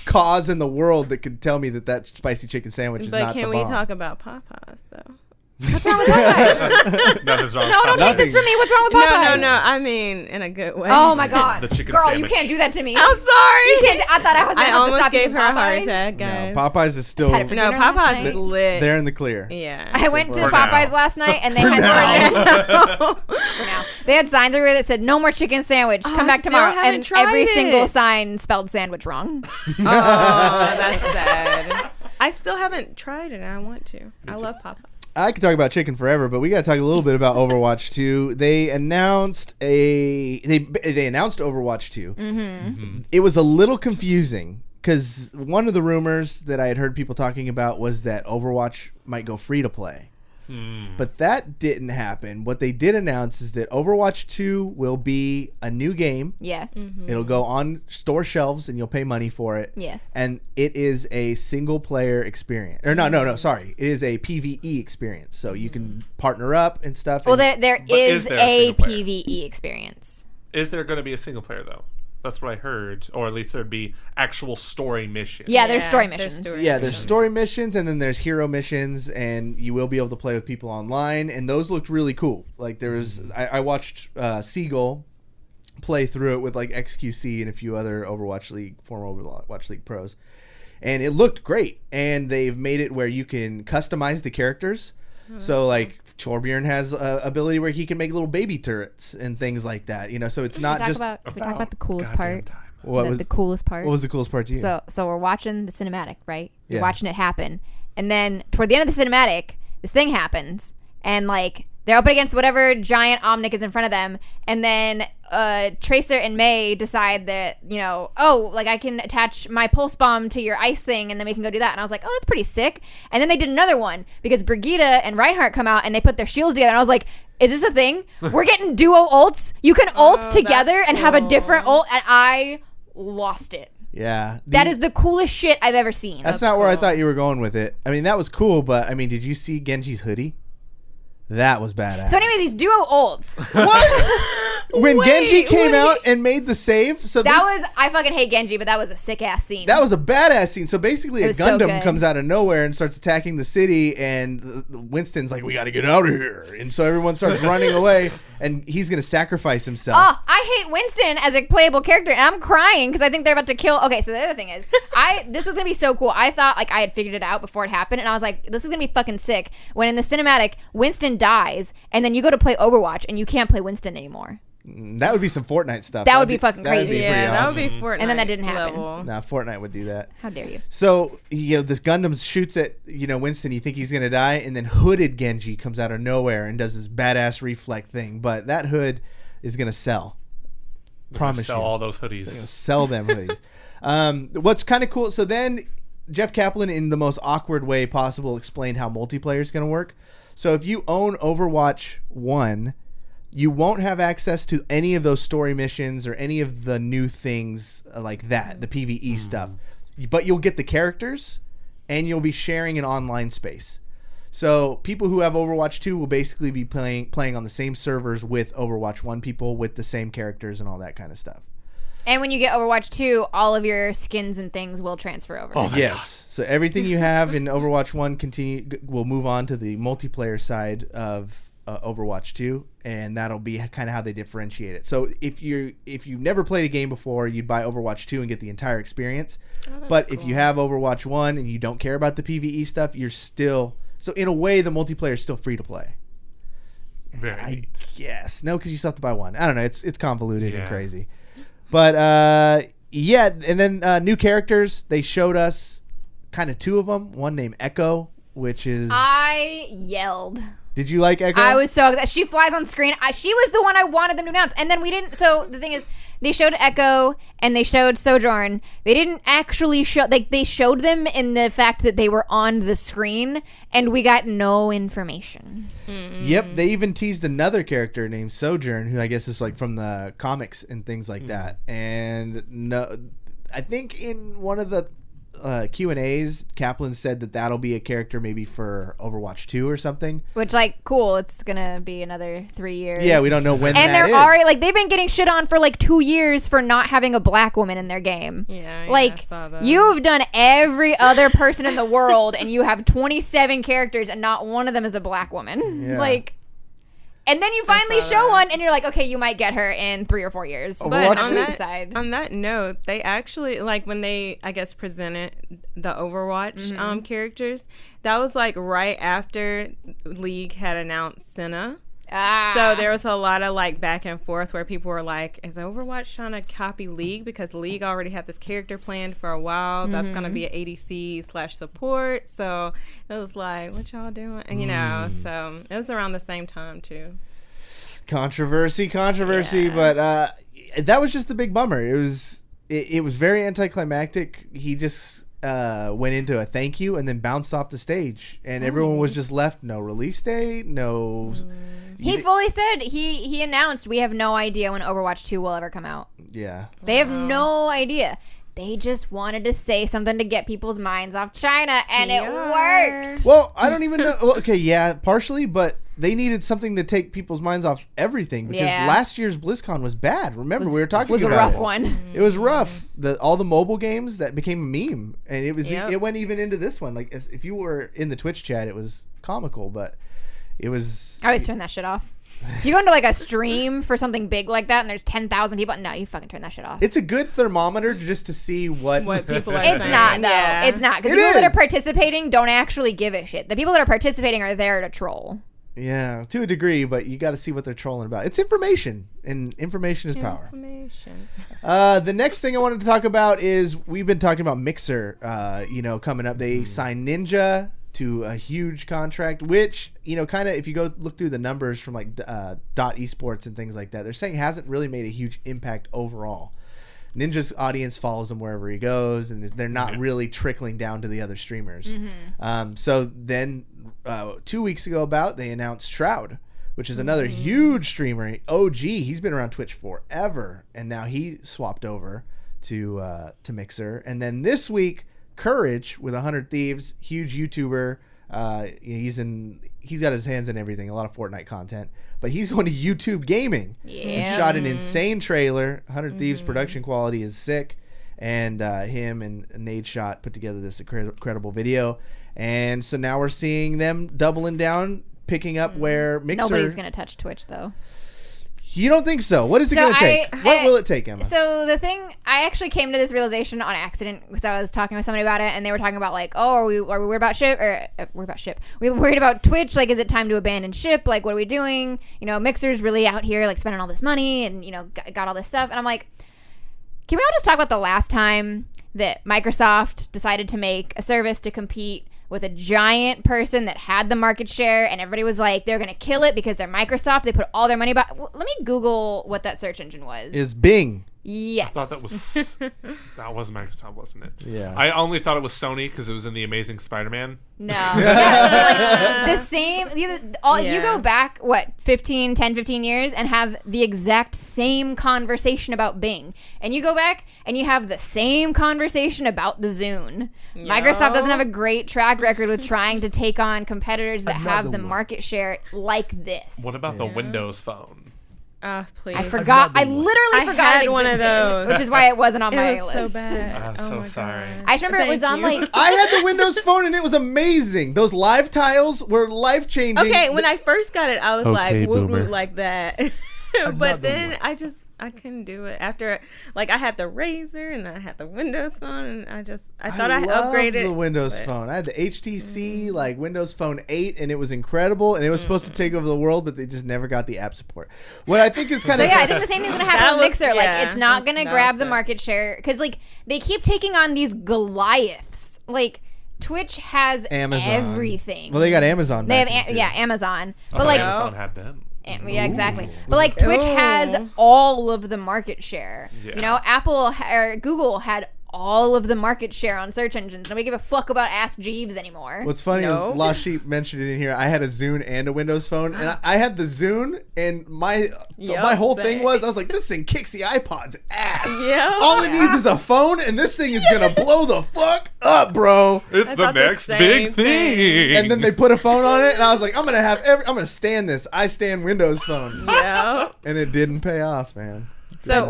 cause in the world that could tell me that spicy chicken sandwich is But not the can bomb. we talk about Popeyes though? What's wrong with Popeyes? Nothing's wrong. No, with don't Popeyes. take this from me. What's wrong with Popeyes? No. I mean, in a good way. Oh my god, The chicken girl, sandwich. you can't do that to me. I'm sorry. I thought I was. Gonna I have to almost stop gave eating her a heart Popeyes. attack, No, guys. Popeyes is still. had it for No, dinner last Popeyes night. is lit. They're in the clear. Yeah. I went to For Popeyes now. last night and they had signs. For now, they had signs everywhere that said "No more chicken sandwich. Come I back still tomorrow." haven't And tried every it. single sign spelled sandwich wrong. Oh, that's sad. I still haven't tried it and I want to. I love Popeyes. I could talk about chicken forever, but we got to talk a little bit about Overwatch 2. They announced they announced Overwatch 2. Mm-hmm. It was a little confusing because one of the rumors that I had heard people talking about was that Overwatch might go free to play. But that didn't happen. What they did announce is that Overwatch 2 will be a new game. Yes. It'll go on store shelves and you'll pay money for it. Yes. And it is a single player experience. Or no, sorry. It is a PvE experience. So you can partner up and stuff. Well, and there But is is there a a single player? PvE experience. Is there going to be a single player though? That's what I heard, or at least there'd be actual story missions. Yeah, there's Yeah, story there's missions. story yeah, there's story missions and then there's hero missions, and you will be able to play with people online, and those looked really cool. Like there was, I watched Seagull play through it with like XQC and a few other former Overwatch League pros, and it looked great. And they've made it where you can customize the characters. So like Torbjorn has a ability where he can make little baby turrets and things like that. You know, so it's not Can just. we talk about the coolest Goddamn part? time. What was the coolest part? What was the coolest part to you? So we're watching the cinematic, right? You're Yeah. watching it happen, and then toward the end of the cinematic, this thing happens, and like they're up against whatever giant Omnic is in front of them, and then Tracer and May decide that like I can attach my pulse bomb to your ice thing, and then we can go do that. And I was like, oh, that's pretty sick. And then they did another one because Brigitte and Reinhardt come out and they put their shields together, and I was like, is this a thing? We're getting duo ults. You can ult together that's and have a cool. different ult, and I lost it. yeah, That is the coolest shit I've ever seen. That's not where I thought you were going with it. I mean, that was cool, but I mean, did you see Genji's hoodie? That was badass. So anyway, these duo ults. When Genji came wait. out and made the save, so I fucking hate Genji, but that was a sick ass scene. that was a badass scene. So basically, It a was so Gundam good. comes out of nowhere and starts attacking the city, and Winston's like, "We got to get out of here!" And so everyone starts running away, and he's gonna sacrifice himself. Oh, I hate Winston as a playable character, and I'm crying because I think they're about to kill. Okay, so the other thing is, this was gonna be so cool. I thought like I had figured it out before it happened, and I was like, this is gonna be fucking sick. When in the cinematic, Winston dies, and then you go to play Overwatch, and you can't play Winston anymore. That would be some Fortnite stuff. That would be fucking that'd crazy. Be Yeah, pretty that awesome. would be Fortnite. And then that didn't happen. level. Nah, Fortnite would do that. How dare you? So, this Gundam shoots at, Winston. You think he's going to die. And then hooded Genji comes out of nowhere and does this badass reflect thing. But that hood is going to sell. Promise Sell you. all those They're going to hoodies. sell them hoodies. What's kind of cool. So then Jeff Kaplan, in the most awkward way possible, explained how multiplayer is going to work. So if you own Overwatch 1... you won't have access to any of those story missions or any of the new things like that, the PvE stuff. But you'll get the characters, and you'll be sharing an online space. So people who have Overwatch 2 will basically be playing on the same servers with Overwatch 1 people with the same characters and all that kind of stuff. And when you get Overwatch 2, all of your skins and things will transfer over. Oh, Yes. So everything you have in Overwatch 1 will move on to the multiplayer side of Overwatch 2, and that'll be kind of how they differentiate it. So if you never played a game before, you'd buy Overwatch 2 and get the entire experience. But if you have Overwatch 1 and you don't care about the PvE stuff, you're still... So in a way, the multiplayer is still free to play. Very I neat. guess. No, because you still have to buy one. I don't know. It's convoluted and Yeah. crazy. But yeah, and then new characters. They showed us kind of two of them. One named Echo, which is... I I yelled. Did you like Echo? I was so excited. She flies on screen. She was the one I wanted them to announce. And then we didn't. So the thing is, they showed Echo and they showed Sojourn. They didn't actually show. Like, they showed them in the fact that they were on the screen, and we got no information. Mm-hmm. Yep, they even teased another character named Sojourn, who I guess is like from the comics and things like that. And no, I think in one of the Q&As, Kaplan said that that'll be a character maybe for Overwatch 2 or something. Which, like, cool. It's gonna be another 3 years. Yeah, we don't know when and that they're is. already, like, they've been getting shit on for like 2 years for not having a black woman in their game. Yeah, like, I saw that. you've done every other person in the world, and you have 27 characters, and not one of them is a black woman. Yeah. Like, and then you finally saw show that. one, and you're like, okay, you might get her in 3 or 4 years. Overwatch But on that note, they actually, like, when they, I guess, presented the Overwatch characters, that was like right after League had announced Senna. So there was a lot of like back and forth where people were like, is Overwatch trying to copy League? Because League already had this character planned for a while. That's going to be an ADC/support. So it was like, what y'all doing? And, you know, so it was around the same time too. Controversy, Yeah. but that was just the big bummer. It was very anticlimactic. He just went into a thank you and then bounced off the stage, and everyone was just left. No release date, no. He fully said, he announced, we have no idea when Overwatch 2 will ever come out. Yeah. They have no idea. They just wanted to say something to get people's minds off China, and it worked. Well, I don't even know. Well, okay, yeah, partially, but they needed something to take people's minds off everything, because last year's BlizzCon was bad. Remember, we were talking about it. It was a rough one. It was rough. All the mobile games that became a meme, and it was Yep. it went even into this one. Like, if you were in the Twitch chat, it was comical, but it was. I always turn that shit off. If you go into like a stream for something big like that and there's 10,000 people, no, you fucking turn that shit off. It's a good thermometer just to see what people are It's saying. not, though. Yeah. It's not. Because It the people that is. are participating don't actually give a shit. The people that are participating are there to troll. Yeah, to a degree, but you got to see what they're trolling about. It's information, and information is power. Information. The next thing I wanted to talk about is we've been talking about Mixer. Coming up, they signed Ninja to a huge contract, which, kind of, if you go look through the numbers from like Esports and things like that, they're saying hasn't really made a huge impact overall. Ninja's audience follows him wherever he goes, and they're not really trickling down to the other streamers. So then 2 weeks ago they announced Shroud, which is another huge streamer. OG, he's been around Twitch forever, and now he swapped over to Mixer. And then this week, Courage with 100 Thieves, huge YouTuber. He's got his hands in everything, a lot of Fortnite content, but he's going to YouTube gaming. He shot an insane trailer. 100 Thieves production quality is sick, and him and Nade Shot put together this incredible video. And so now we're seeing them doubling down, picking up where Mixer. Nobody's going to touch Twitch, though. You don't think so? What is it going to take? What will it take, Emma? So the thing, I actually came to this realization on accident because I was talking with somebody about it, and they were talking about like, oh, are we worried about ship? Or we're about ship. We're worried about Twitch. Like, is it time to abandon ship? Like, what are we doing? Mixer's really out here like spending all this money and got all this stuff. And I'm like, can we all just talk about the last time that Microsoft decided to make a service to compete with a giant person that had the market share, and everybody was like, they're going to kill it because they're Microsoft. They put all their money back. Let me Google what that search engine was. Is Bing. Yes. I thought that was Microsoft, wasn't it? Yeah. I only thought it was Sony because it was in the Amazing Spider-Man. No. Yeah, like the same. You go back, 10, 15 years and have the exact same conversation about Bing. And you go back and you have the same conversation about the Zune. Yo. Microsoft doesn't have a great track record with trying to take on competitors that have the market share like this. What about the Windows Phone? Please. I forgot. I literally forgot had it one of existed, those. which is why it wasn't on It my was list. so bad. I'm so sorry. I just remember it was on like. I had the Windows Phone and it was amazing. Those live tiles were life changing. Okay, when I first got it, I was like, woo boomer. woo like that. But then I couldn't do it after, like, I had the Razer and then I had the Windows Phone, and I thought I loved upgraded the Windows Phone. I had the HTC like Windows Phone 8, and it was incredible, and it was supposed to take over the world, but they just never got the app support. What I think is kind So of yeah, I think the same thing's gonna happen That with was- Mixer. yeah, Like, it's not gonna that grab was the it. market share because like they keep taking on these Goliaths. Like Twitch has Amazon. everything. Well, they got Amazon. They back have in, too. Amazon. I But thought like Amazon had them. yeah, exactly. But like Twitch has all of the market share. Yeah. You know, Apple or Google had all of the market share on search engines. Nobody give a fuck about Ask Jeeves anymore. What's funny No. is Lost Sheep mentioned it in here. I had a Zune and a Windows phone, and I had the Zune, and my whole thing same. was I was like, this thing kicks the iPod's ass. Yeah. All it needs is a phone, and this thing is gonna blow the fuck up, bro. It's I the thought the next same big thing. thing. And then they put a phone on it, and I was like, I'm gonna stand this. I stand Windows phone, Yeah. and it didn't pay off, man. So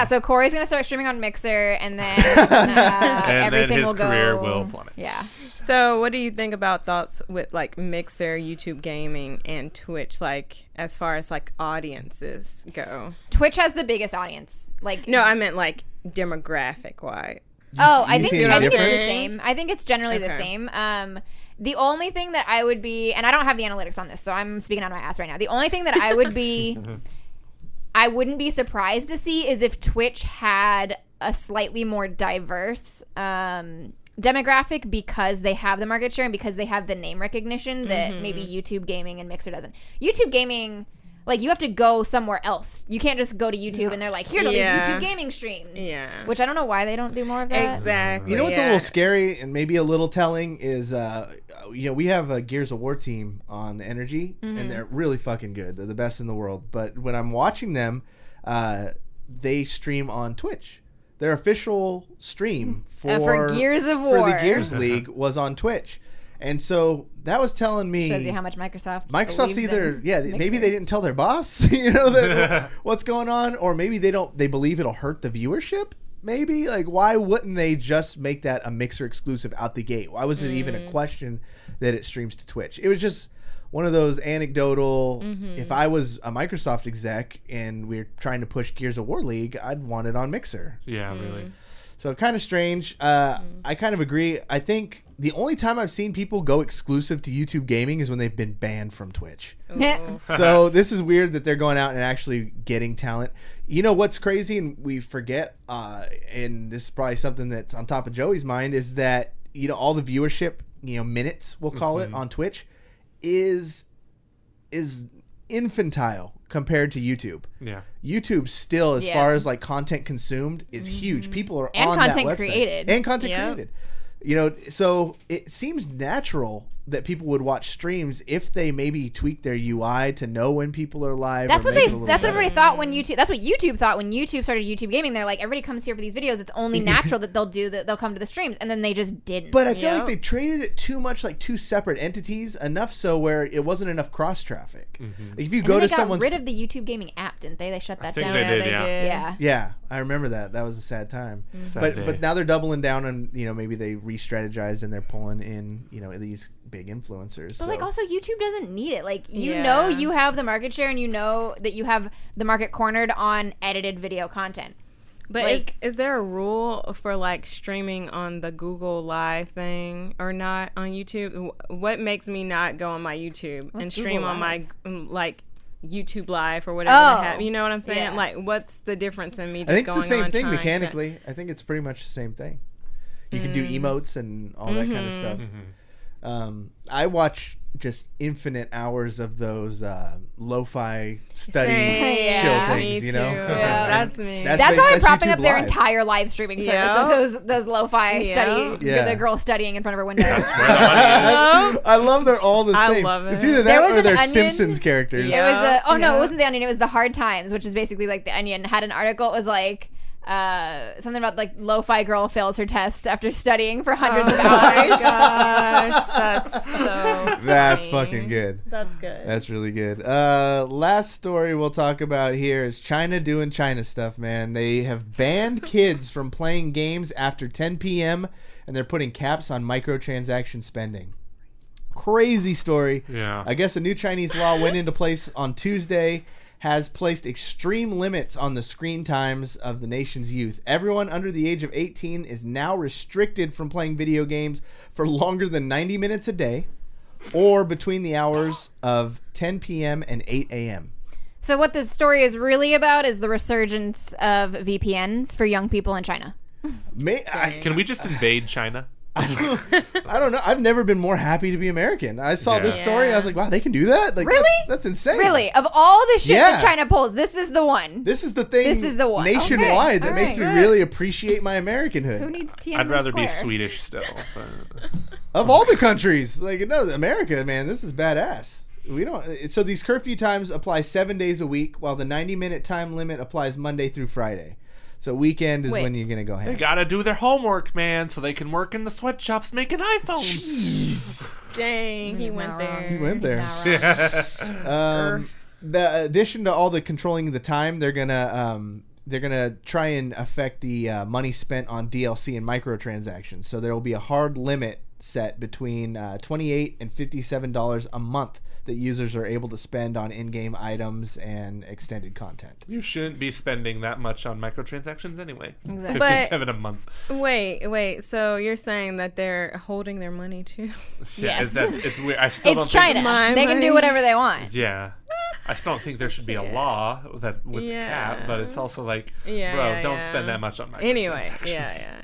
So Corey's gonna start streaming on Mixer, and then and everything then his will go. career will plummet. Yeah. So, what do you think about thoughts with like Mixer, YouTube Gaming, and Twitch? Like, as far as like audiences go. Twitch has the biggest audience. Like No, I meant like demographic wise. I you think see any it's the difference? same. I think it's generally the Okay. same. The only thing that I would be, and I don't have the analytics on this, so I'm speaking out of my ass right now. The only thing that I would be, I wouldn't be surprised to see is if Twitch had a slightly more diverse demographic because they have the market share and because they have the name recognition that maybe YouTube Gaming and Mixer doesn't. YouTube Gaming, like, you have to go somewhere else. You can't just go to YouTube and they're like, here's all these Yeah. YouTube gaming streams. Yeah. Which I don't know why they don't do more of that. Exactly. You know what's a little scary and maybe a little telling is, we have a Gears of War team on Energy, and they're really fucking good. They're the best in the world. But when I'm watching them, they stream on Twitch. Their official stream for Gears of for the War. Gears League was on Twitch. And so that was telling me Shows you how much Microsoft's Microsoft's either maybe Mixer. they didn't tell their boss, that what's going on, or maybe they believe it'll hurt the viewership. Maybe, like, why wouldn't they just make that a Mixer exclusive out the gate? Why was it even a question that it streams to Twitch? It was just one of those anecdotal. If I was a Microsoft exec and we're trying to push Gears of War League, I'd want it on Mixer. Yeah, really. So kind of strange. I kind of agree. I think the only time I've seen people go exclusive to YouTube Gaming is when they've been banned from Twitch. Ooh. So this is weird that they're going out and actually getting talent. You know what's crazy, and we forget, and this is probably something that's on top of Joey's mind, is that, all the viewership, minutes, we'll call it, on Twitch is infantile compared to YouTube. Yeah. YouTube still, as Yeah. far as like content consumed, is huge. People are And on content that website. created. And content Yeah. created. So it seems natural that people would watch streams if they maybe tweak their UI to know when people are live. That's or what make it a little That's what better. everybody thought when YouTube. That's what YouTube thought when YouTube started YouTube Gaming. They're like, everybody comes here for these videos. It's only natural that they'll come to the streams, and then they just didn't. But I feel like Yep. they treated it too much like two separate entities, enough so where it wasn't enough cross traffic. Like if you and go then to they someone's, got rid of the YouTube Gaming app, didn't they? They shut that think down. they Yeah, did, they yeah. did. Yeah. yeah, I remember that. That was a sad time. Sad day. But now they're doubling down on, maybe they re-strategized and they're pulling in, these big influencers. But so. like also YouTube doesn't need it. Like you Yeah. know you have the market share and you know that you have the market cornered on edited video content. But Like- is there a rule for like streaming on the Google Live thing or not on YouTube? What makes me not go on my YouTube and stream Google on my Live? like YouTube Live or whatever Oh. they have? You know what I'm saying? Yeah. Like, what's the difference in me just I think it's going the same on thing trying mechanically. I think it's pretty much the same thing. You can do emotes and all that kind of stuff. I watch just infinite hours of those lo-fi study Same. chill Yeah. things, Me you know? too. That's me. That's why I'm propping YouTube up their Live. entire live streaming service Yeah. of those lo-fi Yeah. study. Yeah. The girl studying in front of her window. That's where the money is. I love they're all the I same. love it. It's either There that was or an they're Onion. Simpsons characters. It Yeah. was Yeah. it wasn't the Onion, it was the Hard Times, which is basically like the Onion had an article. It was like something about like lo-fi girl fails her test after studying for hundreds of Oh my hours. gosh, that's so That's funny. fucking good. That's good. That's really good. Last story we'll talk about here is China doing China stuff, man. They have banned kids from playing games after 10 p.m. and they're putting caps on microtransaction spending. Crazy story. Yeah. I guess a new Chinese law went into place on Tuesday, has placed extreme limits on the screen times of the nation's youth. Everyone under the age of 18 is now restricted from playing video games for longer than 90 minutes a day or between the hours of 10 p.m. and 8 a.m. So what this story is really about is the resurgence of VPNs for young people in China. May, I, Can we just invade China? I don't know. I've never been more happy to be American. I saw this story. And I was like, wow, they can do that? Like, Really? That's insane. Really? Of all the shit that China pulls, this is the one. This is the thing. This is the one. Nationwide that Okay. makes me really appreciate my Americanhood. Who needs Tiananmen I'd rather be Square? Swedish still. But... Of all the countries, like, no, America, man, this is badass. We don't. So these curfew times apply 7 days a week, while the 90-minute time limit applies Monday through Friday. So weekend is when you're gonna go ham. They gotta do their homework, man, so they can work in the sweatshops making iPhones. Jeez. Dang, he He's went not there. wrong. He went there. Not wrong. The addition to all the controlling the time, they're gonna try and affect the money spent on DLC and microtransactions. So there will be a hard limit set between $28 and $57 a month that users are able to spend on in-game items and extended content. You shouldn't be spending that much on microtransactions anyway. Exactly. 57 a month. Wait. So you're saying that they're holding their money too? Yes. It's weird. I still It's don't China. think... My They can money. do whatever they want. Yeah. I still don't think there should be a law that with the cap, but it's also like, don't spend that much on microtransactions. Anyway, yeah.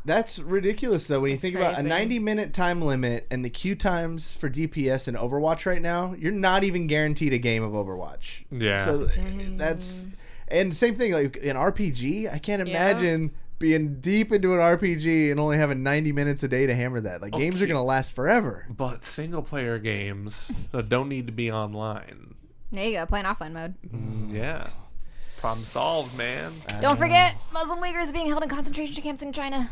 That's ridiculous, though, when you think about a crazy. 90-minute time limit and the queue times for DPS and Overwatch right now. You're not even guaranteed a game of Overwatch. Yeah. So that's... And same thing, like in RPG, I can't imagine being deep into an RPG and only having 90 minutes a day to hammer that. Like, games are going to last forever. But single-player games don't need to be online. There you go, playing offline mode. Yeah. Problem solved, man. Don't forget, Muslim Uyghurs being held in concentration camps in China.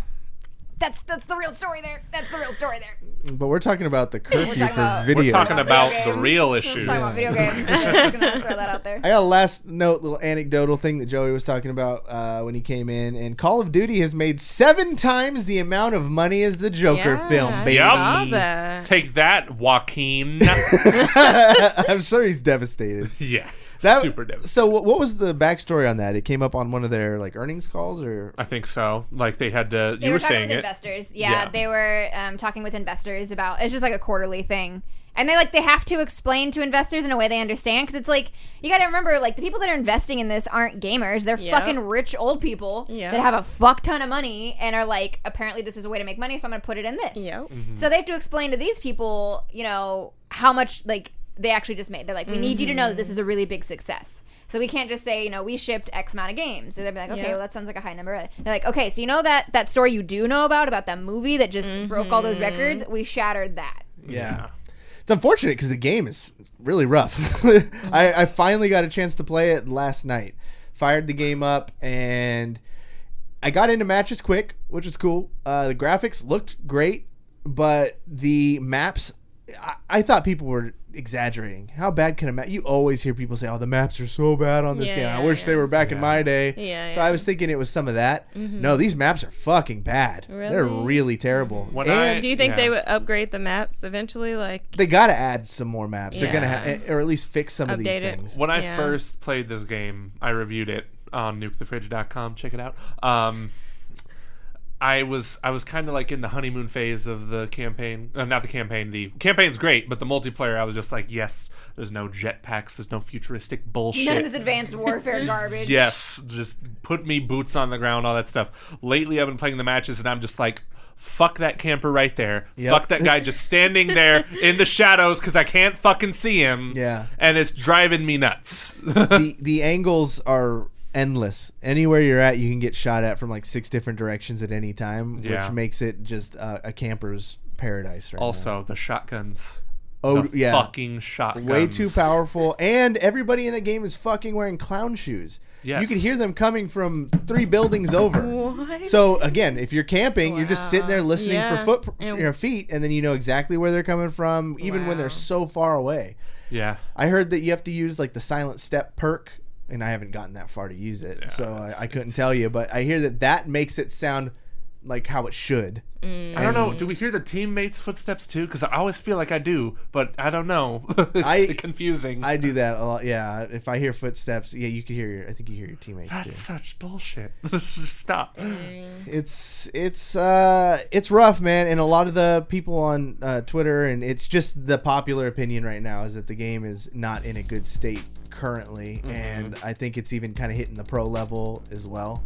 That's the real story there. That's the real story there. But we're talking about the curfew talking for about- video. We're talking about video the real games. issues. We're talking about video games. Just gonna throw that out there. I got a last note, little anecdotal thing that Joey was talking about when he came in. And Call of Duty has made 7 times the amount of money as the Joker film, baby. Yep. Saw that. Take that, Joaquin. I'm sure he's devastated. Yeah. That, super devastated. So what was the backstory on that? It came up on one of their like earnings calls, or I think so. Like they had to. They You were talking saying with it. investors. Yeah. Yeah, they were talking with investors about. It's just like a quarterly thing, and they have to explain to investors in a way they understand, because it's like you got to remember, like, the people that are investing in this aren't gamers. They're fucking rich old people that have a fuck ton of money and are like, apparently this is a way to make money, so I'm gonna put it in this. Yep. So they have to explain to these people, how much like they actually just made. They're like, we need you to know that this is a really big success. So we can't just say, we shipped X amount of games. So they'd be like, okay, well, that sounds like a high number. They're like, okay, so that story you do know about that movie that just broke all those records? We shattered that. yeah. It's unfortunate because the game is really rough. I finally got a chance to play it last night. Fired the game up, and I got into matches quick, which is cool. The graphics looked great, but the maps, I thought people were exaggerating. How bad can a map? You always hear people say, "Oh, the maps are so bad on this game. I wish they were back in my day." Yeah, so I was thinking it was some of that. No, these maps are fucking bad. Really? They're really terrible. When Do you think they would upgrade the maps eventually? Like, They got to add some more maps. They're gonna or at least fix some of these Update it. things. When I first played this game, I reviewed it on nukethefridge.com. Check it out. I was kind of like in the honeymoon phase of the campaign. Not the campaign. The campaign's great, but the multiplayer, I was just like, yes, there's no jetpacks, there's no futuristic bullshit. None of this advanced warfare garbage. Yes, just put me boots on the ground, all that stuff. Lately, I've been playing the matches, and I'm just like, fuck that camper right there. Yep. Fuck that guy just standing there in the shadows because I can't fucking see him. Yeah. And it's driving me nuts. The angles are endless. Anywhere you're at, you can get shot at from like 6 different directions at any time, which makes it just a camper's paradise right Also, the shotguns. Oh, the yeah. fucking shotguns. Way too powerful, and everybody in the game is fucking wearing clown shoes. Yes. You can hear them coming from 3 buildings over. what? So again, if you're camping, you're just sitting there listening Yeah. for feet, and then you know exactly where they're coming from, even when they're so far away. Yeah. I heard that you have to use like the silent step perk, and I haven't gotten that far to use it, Yeah, so I couldn't tell you. But I hear that makes it sound like how it should. I don't know. Do we hear the teammates' footsteps too? Because I always feel like I do, but I don't know. It's confusing. I do that a lot. Yeah, if I hear footsteps, you can hear I think you hear your teammates That's too. such bullshit. Just stop. It's rough, man, and a lot of the people on Twitter, and it's just the popular opinion right now is that the game is not in a good state currently, and I think it's even kind of hitting the pro level as well.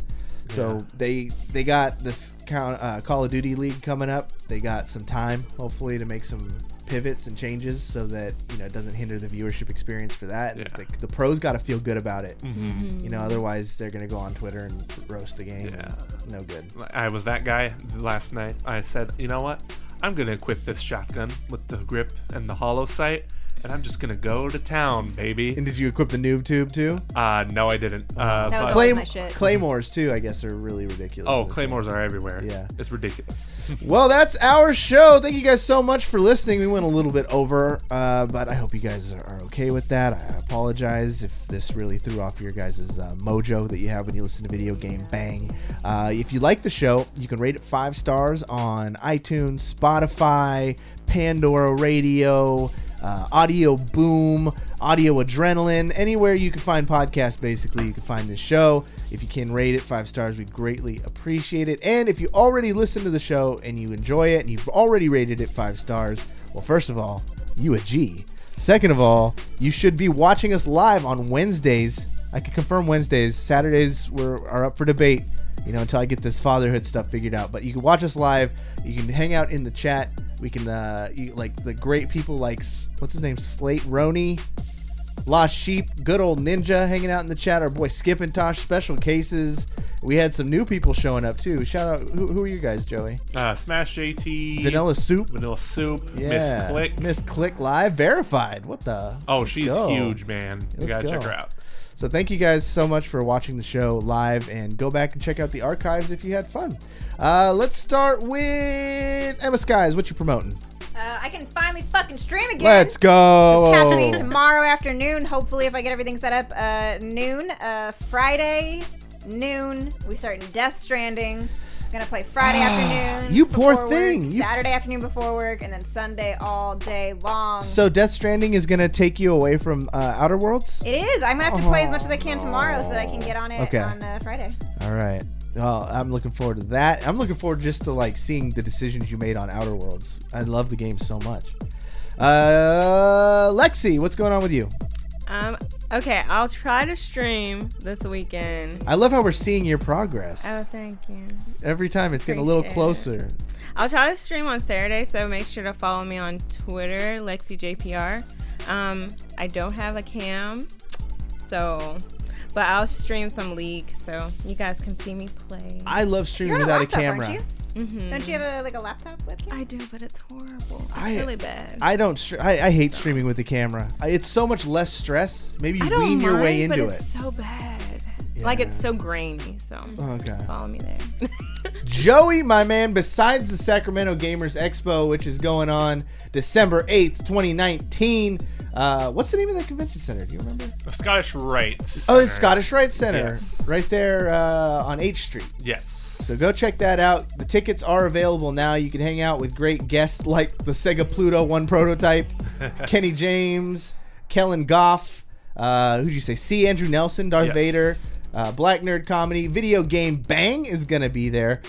So they got this Call of Duty League coming up. They got some time, hopefully, to make some pivots and changes so that it doesn't hinder the viewership experience for that. Yeah. The pros got to feel good about it. Mm-hmm. Otherwise they're gonna go on Twitter and roast the game. Yeah. No good. I was that guy last night. I said, you know what? I'm going to equip this shotgun with the grip and the hollow sight, and I'm just going to go to town, baby. And did you equip the noob tube too? No, I didn't. That was But, always my shit. Claymores too, I guess, are really ridiculous. oh, in this claymores are everywhere. Yeah. It's ridiculous. Well, that's our show. Thank you guys so much for listening. We went a little bit over, but I hope you guys are okay with that. I apologize if this really threw off your guys' mojo that you have when you listen to Video Game Bang. If you like the show, you can rate it 5 stars on iTunes, Spotify, Pandora Radio, Audio Boom, Audio Adrenaline, anywhere you can find podcasts, basically, you can find this show. If you can rate it 5 stars, we'd greatly appreciate it. And if you already listen to the show and you enjoy it and you've already rated it 5 stars, well, first of all, you a G. Second of all, you should be watching us live on Wednesdays. I can confirm Wednesdays. Saturdays are up for debate, until I get this fatherhood stuff figured out. But you can watch us live. You can hang out in the chat. We can, like the great people like, what's his name? Slate Roney, Lost Sheep, good old Ninja hanging out in the chat. Our boy Skip and Tosh, Special Cases. We had some new people showing up too. Shout out, who are you guys, Joey? Smash JT. Vanilla Soup. Yeah. Miss Click Live. Verified. What the? Oh, she's huge, man. You Let's gotta go. check her out. So thank you guys so much for watching the show live, and go back and check out the archives if you had fun. Let's start with EmmaSkies. What you promoting? I can finally fucking stream again. Let's go. Catch me tomorrow afternoon. Hopefully, if I get everything set up, noon. Friday, noon. We start in Death Stranding. Gonna play Friday afternoon. You poor before thing. Work, Saturday afternoon before work, and then Sunday all day long. So Death Stranding is gonna take you away from Outer Worlds? It is. I'm gonna have to play as much as I can tomorrow so that I can get on it on Friday. All right. Well, I'm looking forward to that. I'm looking forward just to seeing the decisions you made on Outer Worlds. I love the game so much. Lexie, what's going on with you? Okay, I'll try to stream this weekend. I love how we're seeing your progress. Oh, thank you. Every time it's getting a little Appreciate closer. I'll try to stream on Saturday, so make sure to follow me on Twitter, LexieJPR. I don't have a cam, but I'll stream some League, so you guys can see me play. I love streaming You're on without laptop, a camera. aren't you? Mm-hmm. Don't you have a laptop webcam? I do, but it's horrible. It's really bad. I hate streaming with the camera. It's so much less stress. Maybe you wean your way into but it. It's so bad. Yeah. Like, it's so grainy, so Okay. follow me there. Joey, my man, besides the Sacramento Gamers Expo, which is going on December 8th, 2019, what's the name of that convention center? Do you remember? The Scottish Rite Oh, the Center. Scottish Rite Center. Yes. Right there on H Street. Yes. So go check that out. The tickets are available now. You can hang out with great guests like the Sega Pluto 1 prototype, Kenny James, Kellen Goff, who'd you say? C. Andrew Nelson, Darth Yes. Vader, Black Nerd Comedy, Video Game Bang is going to be there.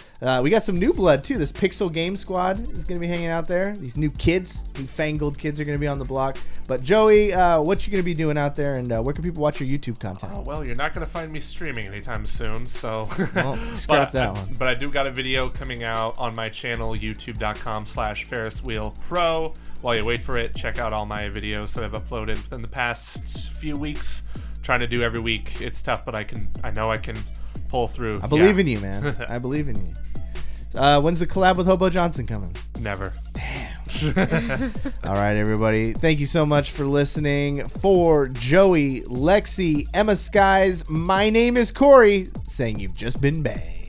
We got some new blood, too. This Pixel Game Squad is going to be hanging out there. These new kids, new fangled kids are going to be on the block. But, Joey, what you going to be doing out there, and where can people watch your YouTube content? Oh, well, you're not going to find me streaming anytime soon, so... Well, scrap that one. But I do got a video coming out on my channel, youtube.com/FerrisWheelPro. While you wait for it, check out all my videos that I've uploaded within the past few weeks. Trying to do every week. It's tough, but I know I can pull through. I believe in you, man. I believe in you. When's the collab with Hobo Johnson coming? Never. All right, everybody. Thank you so much for listening. For Joey, Lexie, EmmaSkies, my name is Cory, saying you've just been banged.